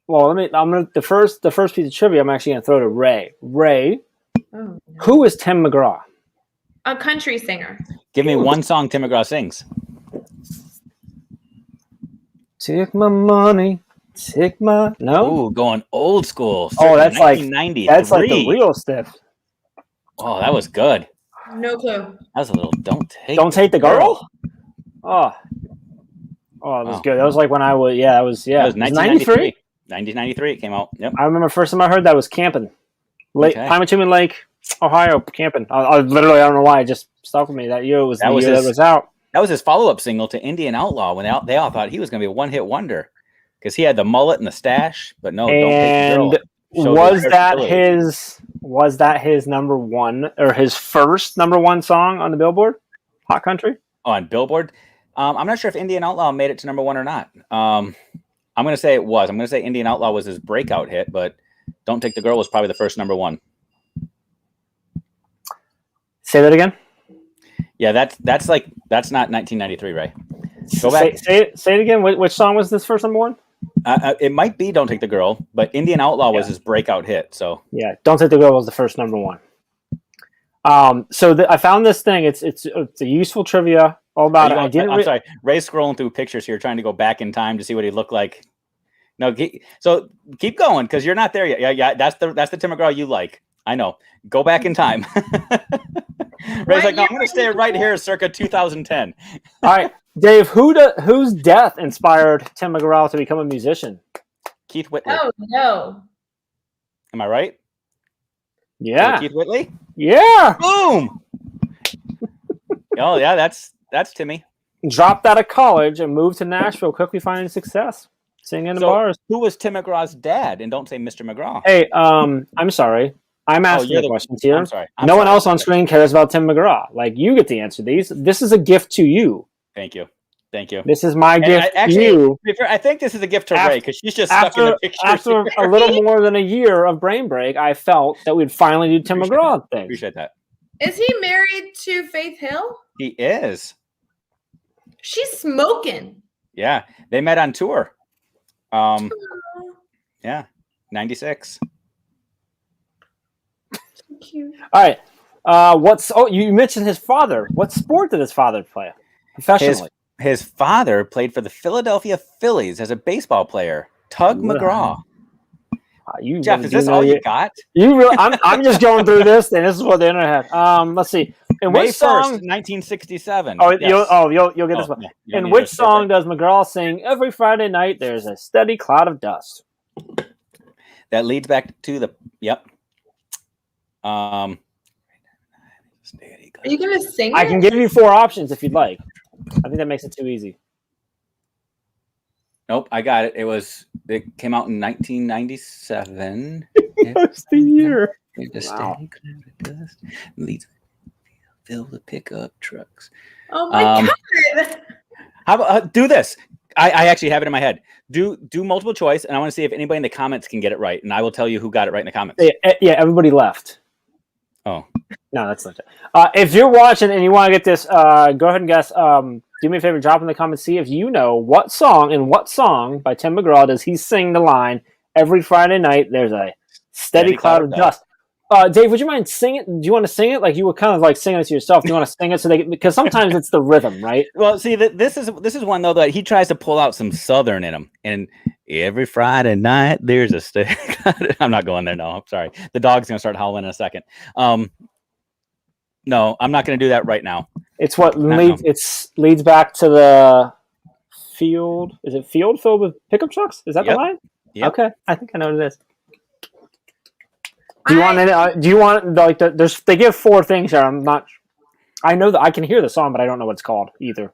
Well, the first piece of trivia I'm actually gonna throw to Ray. Ray, who is Tim McGraw?
A country singer.
Give me one song Tim McGraw sings.
Take my money, Sigma? No.
Ooh, going old school.
Oh, that's like
1993.
that's like the real stiff.
Oh, that was good.
No clue.
That was a little Don't
Take the girl. Oh, it was good. That was like when I was. Yeah, it was. Yeah,
That was 1993. 1993 it came out. Yep.
I remember first time I heard that was camping. Pymatuman Lake, Ohio, camping. I literally, I don't know why, it just stuck with me. That year was the year that was out.
That was his follow-up single to Indian Outlaw when they all thought he was going to be a one-hit wonder because he had the mullet and the stash. But no, Don't Take the Girl.
Was that his number one or his first number one song on the Billboard Hot Country?
On Billboard, I'm not sure if Indian Outlaw made it to number one or not. I'm going to say it was. I'm going to say Indian Outlaw was his breakout hit, but Don't Take the Girl was probably the first number one.
Say that again.
Yeah, that's not 1993, right? Go back.
Say it again. Which song was this first number one?
It might be Don't Take the Girl, but Indian Outlaw was his breakout hit. So
yeah, Don't Take the Girl was the first number one. I found this thing. It's a useful trivia all about it.
I'm sorry. Ray's scrolling through pictures here, trying to go back in time to see what he looked like. No, so keep going because you're not there yet. Yeah. That's the Tim McGraw you like. I know. Go back in time. Ray's like, no, I'm going to stay right here, circa 2010.
All right, Dave. Whose death inspired Tim McGraw to become a musician?
Keith Whitley.
Oh no.
Am I right?
Yeah.
Keith Whitley.
Yeah.
Boom. Oh yeah, that's Timmy.
Dropped out of college and moved to Nashville, quickly finding success, singing in bars.
Who was Tim McGraw's dad? And don't say Mr. McGraw.
Hey, I'm sorry. I'm asking the questions here.
I'm sorry.
No one else on screen cares about Tim McGraw. Like, you get to answer these. This is a gift to you.
Thank you.
This is my gift to you.
I think this is a gift to Ray because she's just stuck in the picture.
After a little more than a year of Brain Break, I felt that we'd finally do Tim McGraw thing.
Appreciate that.
Is he married to Faith Hill?
He is.
She's smoking.
Yeah, they met on tour. Yeah, 96.
Cute.
All right. You mentioned his father. What sport did his father play professionally?
His father played for the Philadelphia Phillies as a baseball player. Tug McGraw. Jeff, is this all you got?
I'm just going through this, and this is what the internet had. Let's see. In
May
which song?
1st, 1967.
Oh, yes. You'll get this one. Yeah, in which song does McGraw sing every Friday night? There's a steady cloud of dust.
That leads back to the
Are you gonna sing?
I can give you 4 options if you'd like. I think that makes it too easy.
Nope, I got it. It came out in 1997.
That's the year.
Wow. Fill the pickup trucks.
Oh my god!
How about do this? I actually have it in my head. Do multiple choice, and I want to see if anybody in the comments can get it right, and I will tell you who got it right in the comments.
Yeah, everybody left.
Oh.
No, that's not it. If you're watching and you want to get this, go ahead and guess. Do me a favor, drop in the comments. See if you know what song by Tim McGraw does he sing the line every Friday night. There's a steady cloud of dust. Dave, would you mind singing it? Do you want to sing it? Like you were kind of like singing it to yourself. Do you want to sing it because sometimes it's the rhythm, right?
Well, see, this is one though that he tries to pull out some Southern in him. And every Friday night there's a steady. I'm not going there. No, I'm sorry. The dog's gonna start howling in a second. No, I'm not going to do that right now.
It's what leads back to the field. Is it field filled with pickup trucks? Is that the line?
Yep.
Okay, I think I know what it is. Do you want like they give 4 things here. I'm not. I know that I can hear the song, but I don't know what it's called either.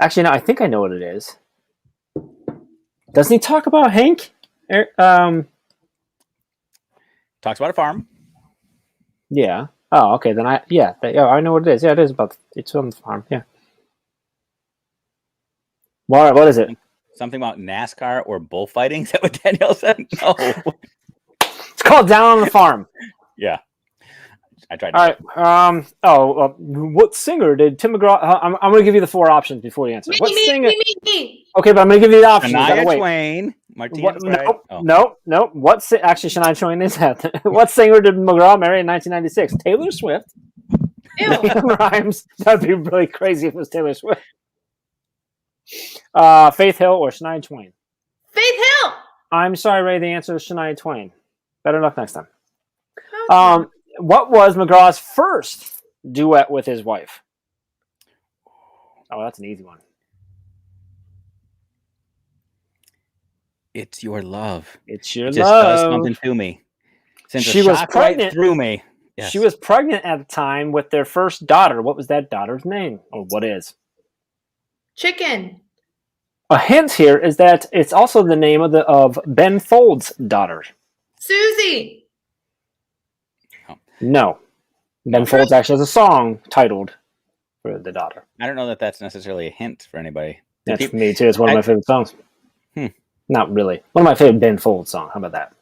Actually, no, I think I know what it is. Doesn't he talk about Hank?
Talks about a farm.
Yeah. Oh, okay. Then I know what it is. Yeah, it is it's on the farm. Yeah. What is it?
Something about NASCAR or bullfighting? Is that what Danielle said? No.
It's called Down on the Farm.
Yeah. I tried.
All right. What singer did Tim McGraw? I'm going to give you the 4 options before you answer.
Me.
Okay, but I'm going to give you the options.
Shania Twain.
Nope. Actually, Shania Twain is that. What singer did McGraw marry in 1996? Taylor Swift.
Ew.
Rhymes. That'd be really crazy if it was Taylor Swift. Faith Hill or Shania Twain.
Faith Hill.
I'm sorry, Ray. The answer is Shania Twain. Better luck next time.
Okay.
What was McGraw's first duet with his wife? Oh, that's an easy one.
It's your love.
It's your
It just
love.
does something to me. Sends a
She was
shock right
pregnant.
through me. Yes.
She was pregnant at the time with their first daughter. What was that daughter's name? Or what is?
Chicken.
A hint here is that it's also the name of Ben Folds' daughter.
Susie.
No. Ben Folds actually has a song titled for the daughter.
I don't know that that's necessarily a hint for anybody.
That's for me too. It's one of my favorite songs. Not really. One of my favorite Ben Folds songs. How about that?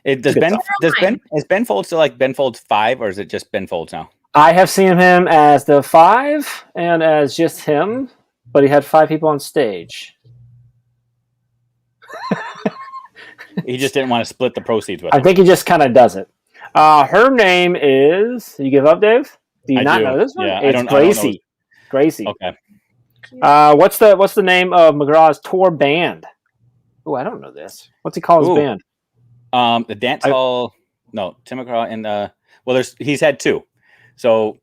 Is Ben Folds still like Ben Folds 5, or is it just Ben Folds now?
I have seen him as the 5 and as just him, but he had 5 people on stage.
He just didn't want to split the proceeds with
I
them.
think he just kind of does it. Her name is. You give up, Dave? Do you
I
not
do.
know this one?
Yeah, I
it's
don't know.
Gracie. Gracie.
Okay.
What's the name of McGraw's tour band? Oh, I don't know this. What's he call his band?
The dance hall. No, Tim McGraw and he's had 2. So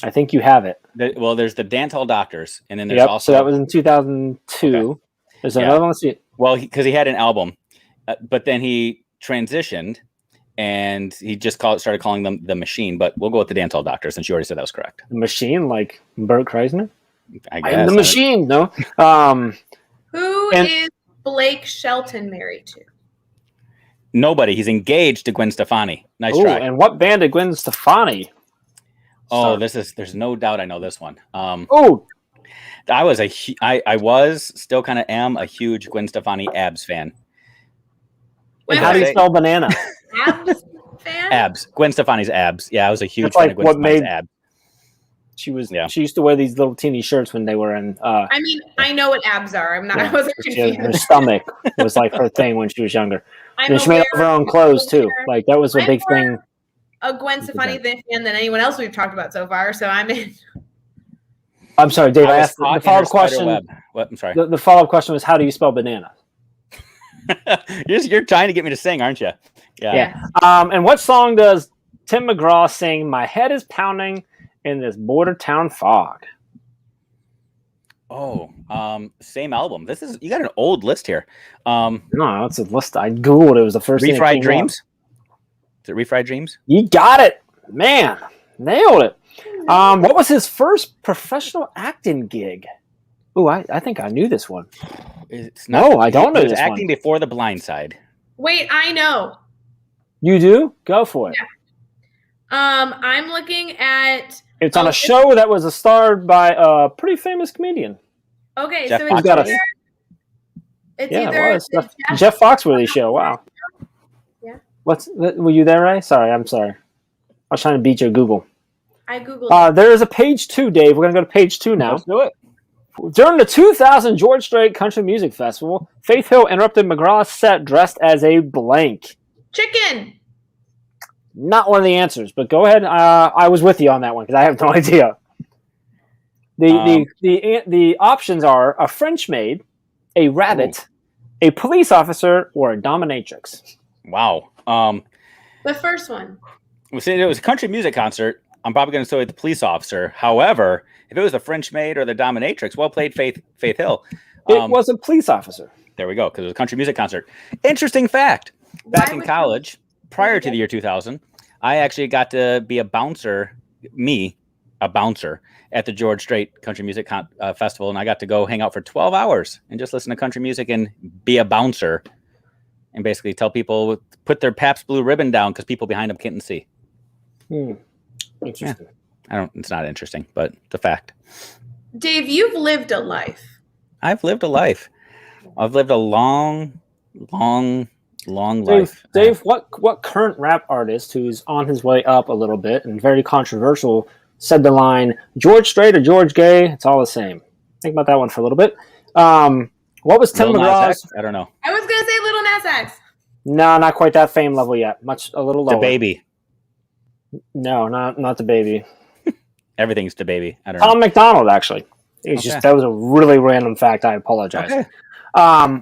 I think you have it.
There's the Dance Hall Doctors, and then there's also.
So that was in 2002. Okay. There's another one. Let's see.
Well, because he had an album, but then he transitioned, and he just started calling them the Machine. But we'll go with the Dance Hall Doctors, since you already said that was correct.
The Machine, like Bert Kreischer.
I guess.
I'm the Machine. No.
Who is Blake Shelton married to?
Nobody. He's engaged to Gwen Stefani. Nice try.
And what band did Gwen Stefani?
There's no doubt I know this one. I still kind of am a huge Gwen Stefani Abs fan.
And how do you spell banana?
Abs fan?
Abs. Gwen Stefani's Abs. Yeah, I was a huge
That's
fan
like
of Gwen
what
Stefani's
made-
Abs.
She used to wear these little teeny shirts when they were in.
I mean, I know what abs are. I wasn't confused.
Her stomach was like her thing when she was younger.
I'm
And she made all of her own clothes too. Like that was a
I'm
big
more
thing.
A Gwen Stefani fan than anyone else we've talked about so far. So I'm in.
I'm sorry, Dave. I asked the
caught in
follow-up
her spider
question.
web. What? I'm sorry.
The follow-up question was, how do you spell banana?
You're trying to get me to sing, aren't you?
Yeah. And what song does Tim McGraw sing? My head is pounding in this border town fog.
Same album. You got an old list here.
No, it's a list. I googled it. It was the first thing.
Refried Dreams. Is it Refried Dreams?
You got it, man. Nailed it. What was his first professional acting gig? Oh, I think I knew this one. I don't know
this
this
acting
one.
before The Blind Side.
Wait, I know.
You do? Go for it.
Yeah. I'm looking at.
It's on a show that was starred by a pretty famous comedian.
Okay,
Jeff
so
Foxworthy.
it's
Yeah,
either
it was. Jeff Foxworthy show. Wow.
Yeah.
Were you there, Ray? Sorry, I'm sorry. I was trying to beat your Google.
I googled.
There is a page 2, Dave. We're gonna go to page 2 now.
Let's do it.
During the 2000 George Strait Country Music Festival, Faith Hill interrupted McGraw's set dressed as a blank.
Chicken.
Not one of the answers, but go ahead. I was with you on that one because I have no idea. The options are a French maid, a rabbit, a police officer, or a dominatrix.
Wow.
The first one.
Since it was a country music concert, I'm probably going to say the police officer. However, if it was the French maid or the dominatrix, well played, Faith Hill.
It was a police officer.
There we go, because it was a country music concert. Interesting fact. Back in college, prior to the year 2000, I actually got to be a bouncer at the George Strait Country Music Festival, and I got to go hang out for 12 hours and just listen to country music and be a bouncer and basically tell people put their Pabst Blue Ribbon down because people behind them couldn't see.
Interesting.
Yeah. It's not interesting, but it's a fact.
Dave, you've lived a life.
I've lived a life. I've lived a long life.
Dave, what current rap artist who's on his way up a little bit and very controversial said the line, George Strait or George Gay, it's all the same? Think about that one for a little bit. What was Tim McGraw's?
I don't know.
I was going to say Little Nas X.
No, not quite that fame level yet. A little lower.
The Baby.
No, not the Baby.
Everything's the Baby. I don't know.
Tom McDonald, actually. It's just that was a really random fact. I apologize.
Okay.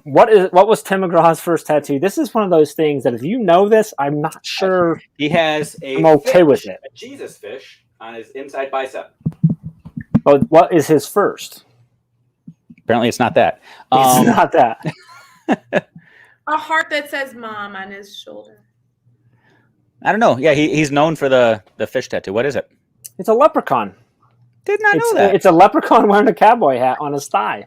What was Tim McGraw's first tattoo? This is one of those things that if you know this, I'm not sure.
He has
I'm okay with it.
A Jesus fish on his inside bicep.
But what is his first?
Apparently, it's not that.
It's not that.
A heart that says "Mom" on his shoulder.
I don't know. Yeah, he's known for the fish tattoo. What is it?
It's a leprechaun.
Did not know that.
It's a leprechaun wearing a cowboy hat on his thigh.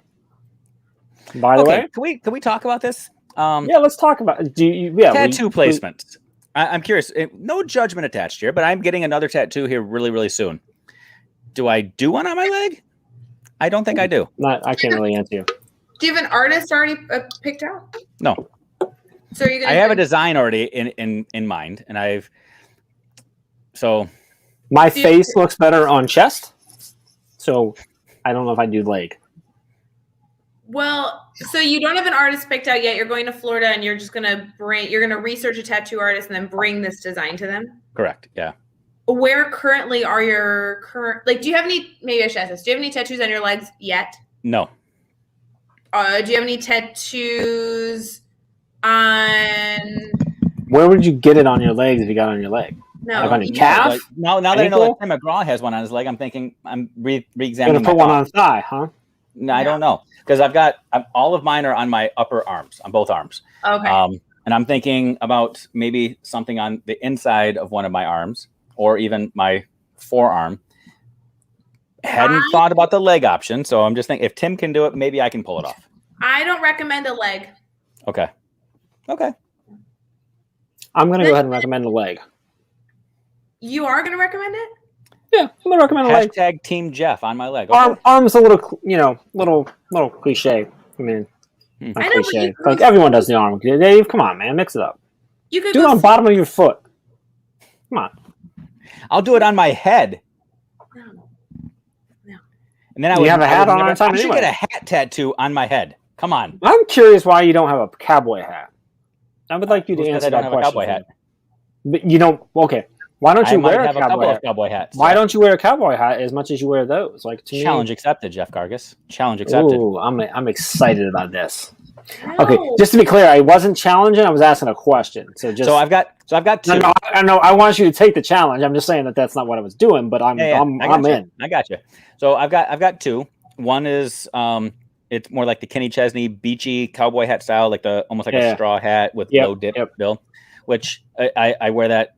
By the way,
can we talk about this?
Yeah, let's talk about
tattoo placements. I'm curious. No judgment attached here, but I'm getting another tattoo here really, really soon. Do I do one on my leg? I don't think I do.
I can't really answer you.
Do you have an artist already picked out?
No.
So you're gonna.
I have a design already in mind, and
my face looks better on chest, so I don't know if I do leg.
Well, so you don't have an artist picked out yet. You're going to Florida, and you're just gonna research a tattoo artist and then bring this design to them.
Correct. Yeah.
Where currently are your do you have any, maybe I should ask this, do you have any tattoos on your legs yet?
No.
Do you have any tattoos on...
Where would you get it on your legs if you got it on your leg?
No.
Like on your calf?
Like, now that I know that Tim McGraw has one on his leg, I'm thinking I'm re-examining.
You're going to put one on thigh, huh?
No, I don't know. Because all of mine are on my upper arms, on both arms.
Okay.
And I'm thinking about maybe something on the inside of one of my arms, or even my forearm. Hadn't thought about the leg option, so I'm just thinking if Tim can do it, maybe I can pull it off.
I don't recommend a leg.
Okay.
I'm going to go ahead and recommend a leg.
You are going to recommend it?
Yeah, I'm going to recommend a leg.
Hashtag Team Jeff on my leg. Okay.
Arm's a little, little cliche. I mean, not
I know,
cliche. Like everyone does the arm. Dave, come on, man, mix it up.
You could
do it on the bottom of your foot. Come on.
I'll do it on my head.
No.
And then
you have a hat on.
I should get a hat tattoo on my head. Come on.
I'm curious why you don't have a cowboy hat. I would like you to answer that question.
A cowboy hat.
But you don't. Okay. Why don't you wear a cowboy hat?
Cowboy hats.
Why don't you wear a cowboy hat as much as you wear those? Like
challenge accepted, Jeff Gargis. Challenge accepted.
Ooh, I'm excited about this.
No.
Okay, just to be clear, I wasn't challenging. I was asking a question. So I've
got two.
No, I want you to take the challenge. I'm just saying that's not what I was doing, but I'm in.
I got you. So I've got two. One is it's more like the Kenny Chesney beachy cowboy hat style, like almost like a straw hat with low dip bill, which I wear that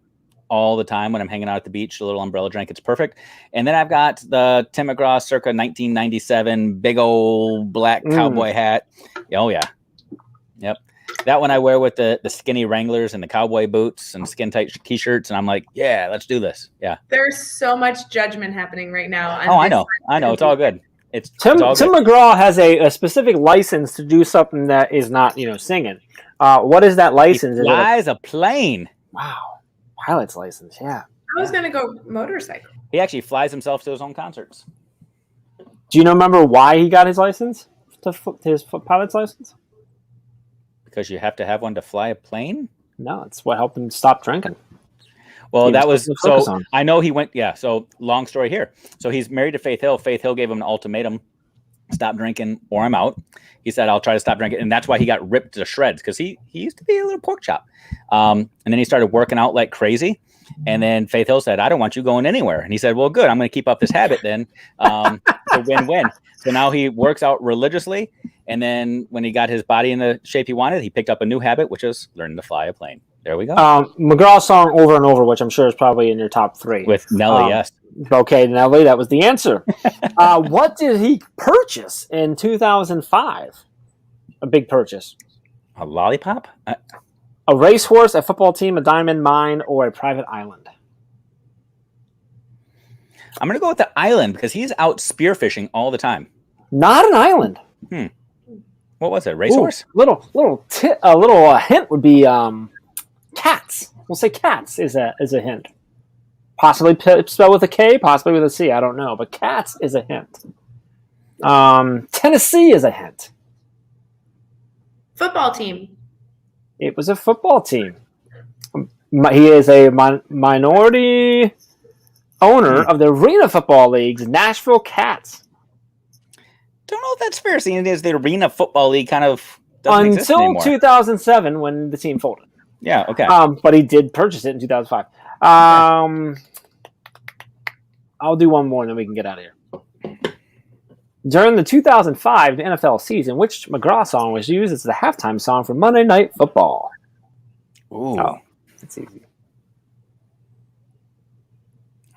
all the time when I'm hanging out at the beach, a little umbrella drink. It's perfect. And then I've got the Tim McGraw circa 1997 big old black cowboy hat. Oh yeah. Yep. That one I wear with the skinny Wranglers and the cowboy boots and skin tight t-shirts. And I'm like, yeah, let's do this. Yeah.
There's so much judgment happening right now.
I know. It's all good.
Tim McGraw has a specific license to do something that is not, singing. What is that license?
He flies a plane.
Wow. Pilot's license, yeah.
I was going to go motorcycle.
He actually flies himself to his own concerts.
Do you remember why he got his license? His pilot's license?
Because you have to have one to fly a plane?
No, it's what helped him stop drinking.
Well, that was so. I know he went. Yeah. So long story here. So he's married to Faith Hill. Faith Hill gave him an ultimatum: stop drinking, or I'm out. He said, "I'll try to stop drinking," and that's why he got ripped to shreds because he used to be a little pork chop. And then he started working out like crazy. And then Faith Hill said, "I don't want you going anywhere." And he said, "Well, good. I'm going to keep up this habit then." A win-win. So now he works out religiously. And then when he got his body in the shape he wanted, he picked up a new habit, which is learning to fly a plane. There we go.
McGraw's song Over and Over, which I'm sure is probably in your top 3.
With Nelly, yes.
Okay, Nelly, that was the answer. What did he purchase in 2005? A big purchase.
A lollipop?
A racehorse, a football team, a diamond mine, or a private island?
I'm going to go with the island because he's out spearfishing all the time.
Not an island.
What was it? Racehorse?
A little hint would be cats. We'll say cats is a hint. Possibly spelled with a K, possibly with a C. I don't know, but cats is a hint. Tennessee is a hint.
Football team.
It was a football team. He is a minority owner of the Arena Football League's Nashville Cats.
don't know if that's fair, seeing as the Arena Football League kind of doesn't exist
Until
anymore.
2007 when the team folded.
Yeah, okay.
But he did purchase it in 2005. I'll do one more and then we can get out of here. During the 2005 NFL season, which McGraw song was used as the halftime song for Monday Night Football?
Ooh.
Oh, it's easy.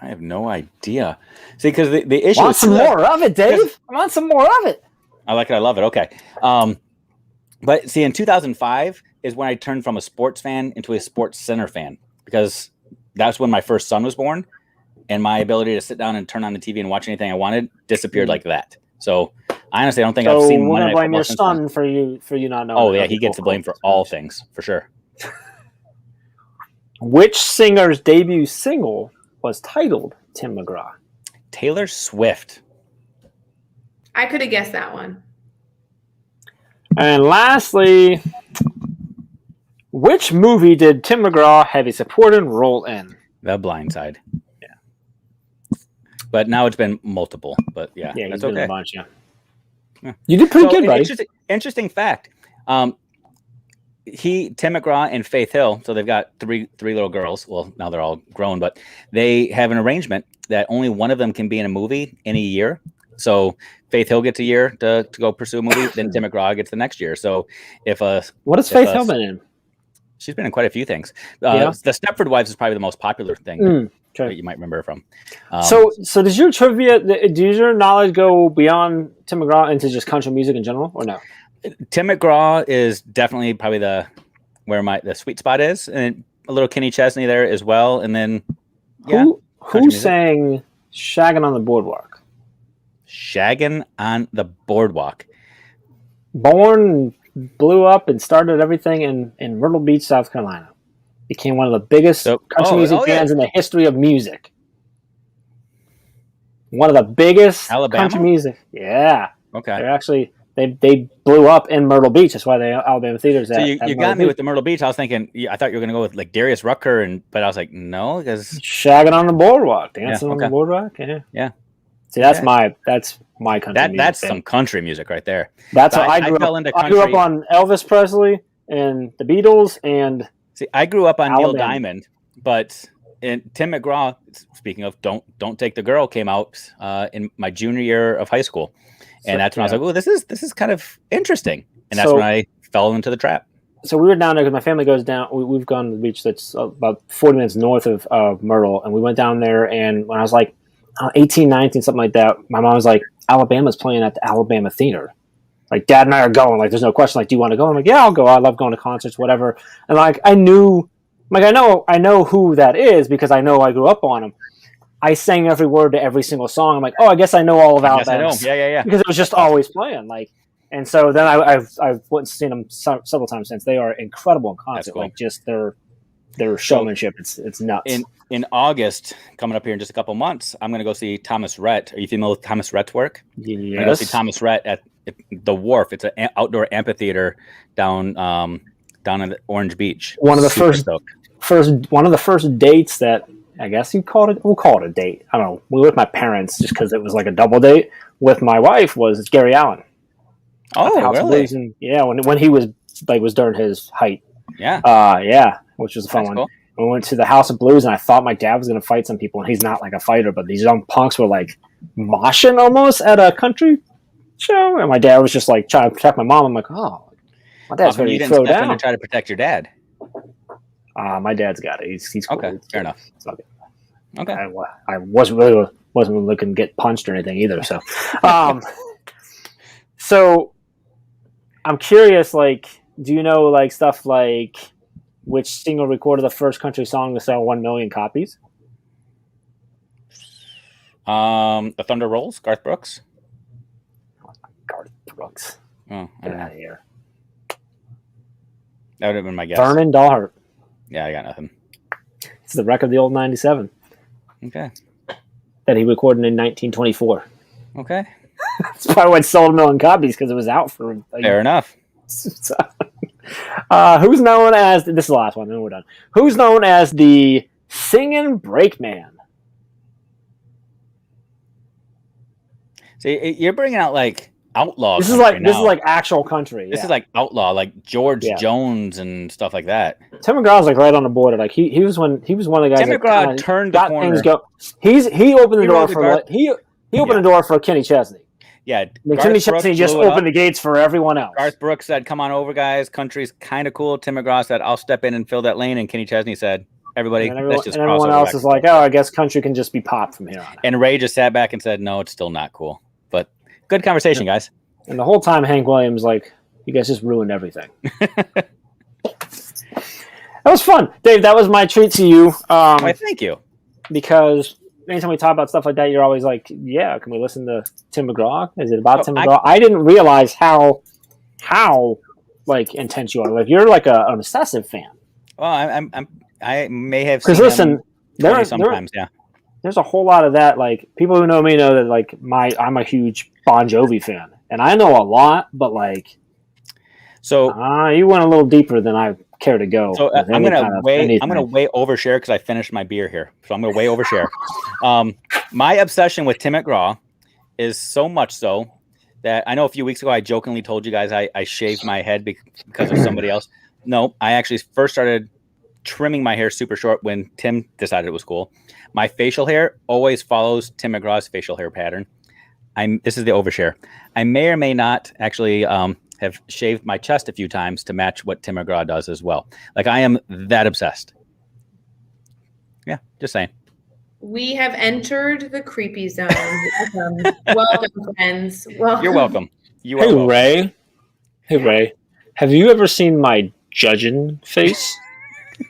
I have no idea. See, because the issue
Want
is
some more of it, Dave? I want some more of it.
I like it. I love it. Okay. But see, in 2005 is when I turned from a sports fan into a Sports Center fan, because that's when my first son was born, and my ability to sit down and turn on the TV and watch anything I wanted disappeared like that. So I honestly don't think I've seen
we're
Monday
gonna
Night
blame
Football
your
since
son for you not knowing.
Oh yeah, he gets the blame for all things for sure.
Which singer's debut single was titled Tim McGraw?
Taylor Swift.
I could have guessed that one.
And lastly, which movie did Tim McGraw have a supporting role in?
The Blind Side. Yeah. But now it's been multiple. But yeah,
he's
that's
been
okay.
a bunch, yeah. You did pretty good, buddy.
Interesting fact. Tim McGraw and Faith Hill, so they've got three little girls. Well, now they're all grown, but they have an arrangement that only one of them can be in a movie in a year. So Faith Hill gets a year to go pursue a movie, then Tim McGraw gets the next year. So
what has Faith Hill been in?
She's been in quite a few things. The Stepford Wives is probably the most popular thing that you might remember her from.
So does your trivia, does your knowledge go beyond Tim McGraw into just country music in general, or no?
Tim McGraw is definitely probably where the sweet spot is, and a little Kenny Chesney there as well. And then
who sang "Shaggin' on the Boardwalk"?
Shaggin' on the Boardwalk.
Born, blew up, and started everything in Myrtle Beach, South Carolina. Became one of the biggest country music bands in the history of music. One of the biggest country music. Yeah.
Okay.
They're actually they blew up in Myrtle Beach. That's why the Alabama Theater's
so you got me with the Myrtle Beach. I was thinking, I thought you were going to go with like Darius Rucker, but I was like, no, because
Shagging on the Boardwalk, dancing on the boardwalk. Yeah. See, that's my country music.
That's some country music right there.
That's how I grew up. I grew up on Elvis Presley and the Beatles, and
I grew up on Neil Diamond, but Tim McGraw, speaking of Don't Take the Girl, came out in my junior year of high school. And that's when I was like, oh, this is kind of interesting. And that's when I fell into the trap.
So we were down there because my family goes down. We've gone to the beach that's about 40 minutes north of Myrtle. And we went down there. And when I was like 18, 19, something like that, my mom was like, Alabama's playing at the Alabama Theater. Like, Dad and I are going. Like, there's no question. Like, do you want to go? I'm like, yeah, I'll go. I love going to concerts, whatever. And like, I know who that is because I know I grew up on him. I sang every word to every single song. I'm like, oh, I guess I know all of Alabama.
Yeah.
Because it was just always playing. Like, and so then I've went and seen them several times since. They are incredible in concert. Cool. Like, just their showmanship. It's nuts.
In August, coming up here in just a couple months, I'm going to go see Thomas Rhett. Are you familiar with Thomas Rhett's work?
Yes.
I'm going to go see Thomas Rhett at the Wharf. It's an outdoor amphitheater down at Orange Beach.
One of the first dates that I guess we'll call it a date. I don't know. We were with my parents just because it was like a double date. With my wife was Gary Allen.
Oh, really?
And, yeah, when he was during his height.
Yeah.
Which was a fun one.
Cool.
We went to the House of Blues, and I thought my dad was going to fight some people, and he's not like a fighter, but these young punks were like moshing almost at a country show, and my dad was just like trying to protect my mom. I'm like, oh, my dad's ready to throw down.
You try to protect your dad.
My dad's got it. He's cool.
Okay, fair enough. Okay.
I wasn't looking to get punched or anything either. So, so I'm curious. Like, do you know like stuff like which single recorded the first country song to sell 1 million copies?
The Thunder Rolls, Garth Brooks.
Garth Brooks.
Oh,
get out of here.
That would have been my guess.
Vernon Dahlhart.
Yeah, I got nothing.
It's the wreck of the old 97.
Okay.
That he recorded in 1924.
Okay.
That's probably why it sold 1 million copies because it was out for. Like,
fair enough.
So, who's known as this is the last one, then we're done. Who's known as the singing brakeman?
See, you're bringing out like outlaw.
This is like actual country.
This is like outlaw, like George
Yeah.
Jones and stuff like that.
Tim McGraw's like right on the border. Like he was one of the guys.
Tim
that
McGraw
kinda
turned the
got
corner.
things go. He opened the door
rolled the
for
guard-
he opened the door for Kenny Chesney.
Yeah,
Kenny Chesney just opened the gates for everyone else.
Garth Brooks said, "Come on over, guys. Country's kind of cool." Tim McGraw said, "I'll step in and fill that lane." And Kenny Chesney said, "Everybody, let's just cross
everyone
over
else
back."
is like, "Oh, I guess country can just be pop from here on out."
And Ray just sat back and said, "No, it's still not cool." But good conversation, guys.
And the whole time, Hank Williams like, "You guys just ruined everything." That was fun, Dave. That was my treat to you.
Why, thank you.
Because anytime we talk about stuff like that, you're always like, "Yeah, can we listen to Tim McGraw? Is it about Tim McGraw?" I didn't realize how like intense you are. Like you're like an obsessive fan.
Well, I may have
because
seen
listen,
sometimes. Yeah,
there's a whole lot of that. Like people who know me know that like I'm a huge Bon Jovi fan, and I know a lot, but like,
so
you went a little deeper than I care to go.
So I'm gonna way overshare because I finished my beer here. So I'm gonna way overshare. My obsession with Tim McGraw is so much so that I know a few weeks ago I jokingly told you guys I shaved my head because of somebody else. No, I actually first started trimming my hair super short when Tim decided it was cool. My facial hair always follows Tim McGraw's facial hair pattern. This is the overshare. I may or may not actually have shaved my chest a few times to match what Tim McGraw does as well. Like I am that obsessed. Yeah, just saying.
We have entered the creepy zone. Welcome, friends. Welcome.
You're welcome. You are
Hey,
welcome.
Ray. Hey, Ray. Have you ever seen my judging face?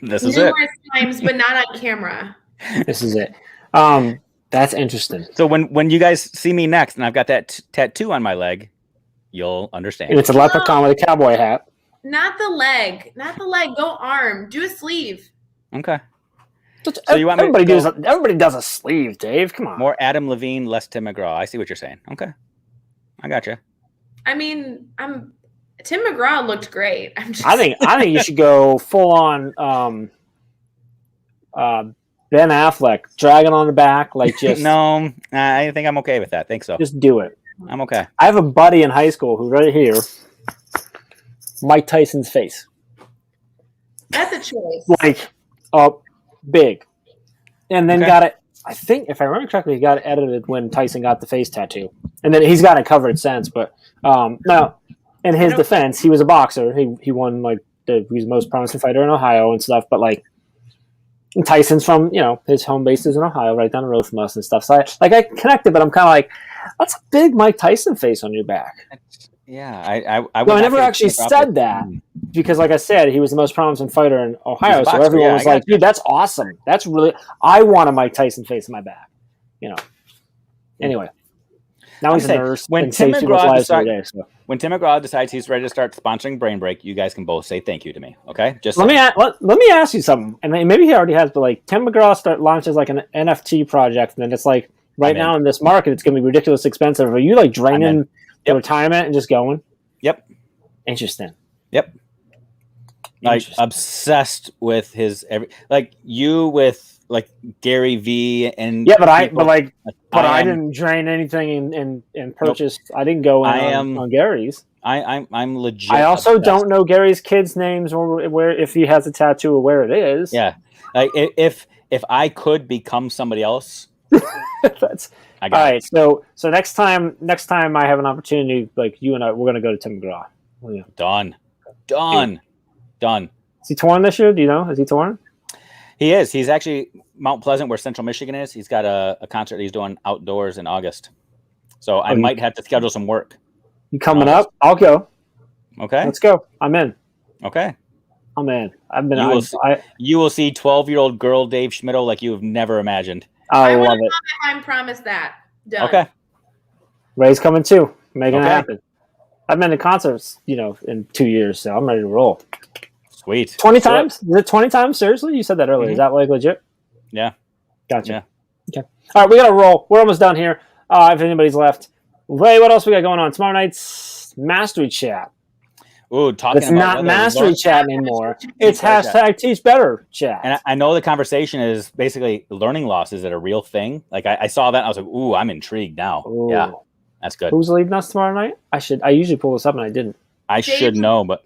This is
Numerous
it.
times, but not on camera.
This is it. That's interesting.
So when you guys see me next and I've got that tattoo on my leg, you'll understand.
And it's a leprechaun with a cowboy hat.
Not the leg. Not the leg. Go arm. Do a sleeve.
Okay. So you want me
everybody does a sleeve, Dave. Come on.
more Adam Levine, less Tim McGraw. I see what you're saying. Okay. I got you.
I mean, Tim McGraw looked great.
I think you should go full on Ben Affleck, dragging on the back, like just
No, I think I'm okay with that. Think so.
just do it.
I'm okay.
I have a buddy in high school who right here, Mike Tyson's face,
That's a choice.
like big, and then got it. I think if I remember correctly, he got it edited when Tyson got the face tattoo, and then he's got it covered since. But no, in his defense, he was a boxer. He won like he was the most promising fighter in Ohio and stuff. But like Tyson's from his home base is in Ohio, right down the road from us and stuff. So I connected, but I'm kind of like, that's a big Mike Tyson face on your back.
Yeah, I
never actually said that because, like I said, he was the most promising fighter in Ohio. So everyone was like, "Dude, that's awesome. That's really I want a Mike Tyson face in my back." Anyway, now he's a nurse.
When Tim McGraw decides he's ready to start sponsoring Brain Break, you guys can both say thank you to me. Okay, just
let me ask you something, and maybe he already has, but like Tim McGraw launches like an NFT project, and then it's like now in this market, it's going to be ridiculously expensive. Are you like draining the retirement and just going?
Yep.
Interesting.
Yep. Like obsessed with his with like Gary V and
but I didn't drain anything and purchase. Nope. I didn't go on Gary's.
I'm legit.
I also don't know Gary's kids' names or where if he has a tattoo or where it is.
Yeah, like if I could become somebody else.
That's all right. So next time I have an opportunity, like you and I, we're gonna go to Tim McGraw. Yeah.
Done.
Is he touring this year? Do you know? Is he touring?
He is. He's actually Mount Pleasant, where Central Michigan is. He's got a concert he's doing outdoors in August. So I might have to schedule some work.
You coming up? I'll go.
Okay.
Let's go. I'm in.
Okay.
I'm in.
You will see 12-year-old girl Dave Schmittou like you have never imagined.
I love it.
I promise that. Done.
Okay.
Ray's coming too. Making it happen. I've been to concerts, in 2 years, so I'm ready to roll.
Sweet.
20 times? Is it 20 times? Seriously? You said that earlier. Mm-hmm. Is that like legit?
Yeah.
Gotcha. Yeah. Okay. All right, we got to roll. We're almost done here. If anybody's left. Ray, what else we got going on? Tomorrow night's Mastery Chat.
Ooh,
it's not Mastery Chat anymore. It's hashtag Teach Better Chat.
And I know the conversation is basically learning loss. Is it a real thing? Like I saw that and I was like, ooh, I'm intrigued now.
Ooh.
Yeah. That's good.
Who's leading us tomorrow night? I usually pull this up and I didn't.
I should know, but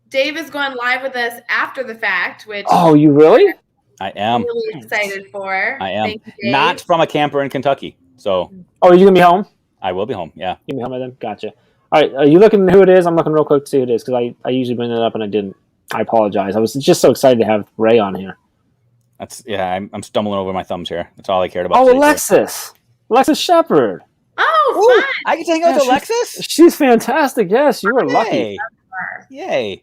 Dave is going live with us after the fact, which
Oh, you really?
I am.
I'm really excited for.
I am.
Thank you, Dave.
Not from a camper in Kentucky. So
Oh, are you gonna be home?
I will be home. Yeah.
You gonna be home by then? Gotcha. All right, are you looking who it is? I'm looking real quick to see who it is because I usually bring it up and I didn't. I apologize. I was just so excited to have Ray on here.
I'm stumbling over my thumbs here. That's all I cared about.
Oh,
today.
Alexis Shepard.
Oh, fun.
I can hang out with
Yeah,
Alexis.
She's fantastic. Yes, you were lucky.
Yay.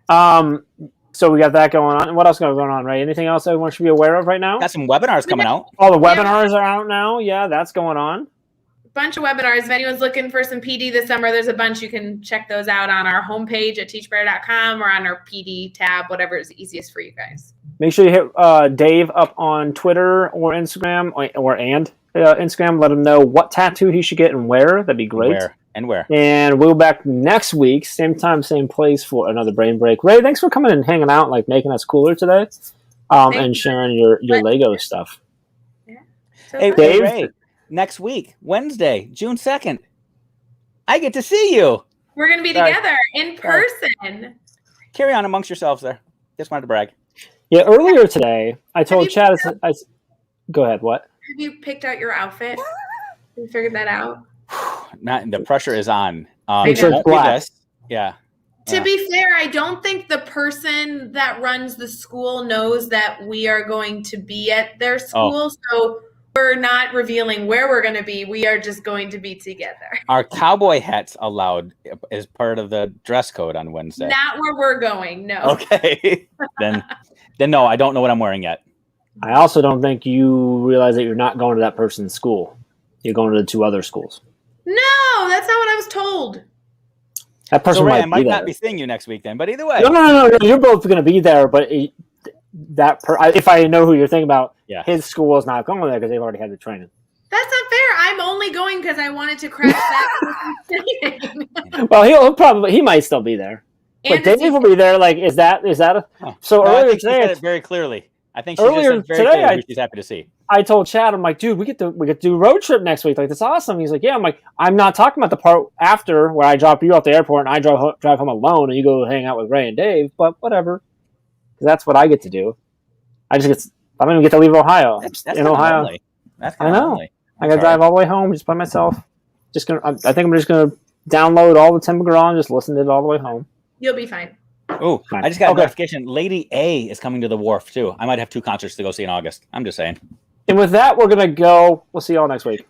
So we got that going on. What else going on, Ray? Anything else everyone should be aware of right now?
Got some webinars coming out.
All the webinars are out now. Yeah, that's going on.
Bunch of webinars. If anyone's looking for some PD this summer, there's a bunch. You can check those out on our homepage at teachbetter.com or on our PD tab, whatever is easiest for you guys.
Make sure you hit Dave up on Twitter or Instagram Instagram. Let him know what tattoo he should get and where. That'd be great.
Where?
And we'll be back next week, same time, same place for another Brain Break. Ray, thanks for coming and hanging out, like making us cooler today, and sharing your Lego stuff.
Yeah.
Hey,
Dave?
Ray, next week, Wednesday, June 2nd, I get to see you.
We're going to be together in person.
Carry on amongst yourselves there. Just wanted to brag.
Yeah, earlier today, I told Chad. Go ahead. What?
Have you picked out your outfit? Have you figured that out?
The pressure is on.
Make sure it's black.
Yeah.
To be fair, I don't think the person that runs the school knows that we are going to be at their school. So we're not revealing where we're going to be. We are just going to be together.
Are cowboy hats allowed as part of the dress code on Wednesday?
Not where we're going. No.
Okay. then no, I don't know what I'm wearing yet.
I also don't think you realize that you're not going to that person's school. You're going to the 2 other schools.
No, that's not what I was told.
That person
So Ray, I
might
might
be
not
there.
be seeing you next week then, but either way.
No. You're both going to be there, but if I know who you're thinking about, his school is not going there because they've already had the training.
That's not fair. I'm only going because I wanted to crash that.
Well, he might still be there, but Dave will be there. Like, is that so?
No,
earlier
I think she
today,
said it very clearly. I think she
earlier
just said very
today,
clearly who she's happy to see.
I told Chad, I'm like, dude, we get to do a road trip next week. Like, that's awesome. He's like, yeah. I'm like, I'm not talking about the part after where I drop you off the airport and I drive home alone and you go hang out with Ray and Dave. But whatever, because that's what I get to do. I don't even get to leave Ohio.
That's
in Ohio.
Lonely. That's
I know.
lonely.
I got to drive all the way home just by myself. I think I'm just gonna download all the Tim McGraw and just listen to it all the way home.
You'll be fine.
Oh, I just got a notification. Lady A is coming to the Wharf too. I might have 2 concerts to go see in August. I'm just saying.
And with that, we're gonna go. We'll see y'all next week.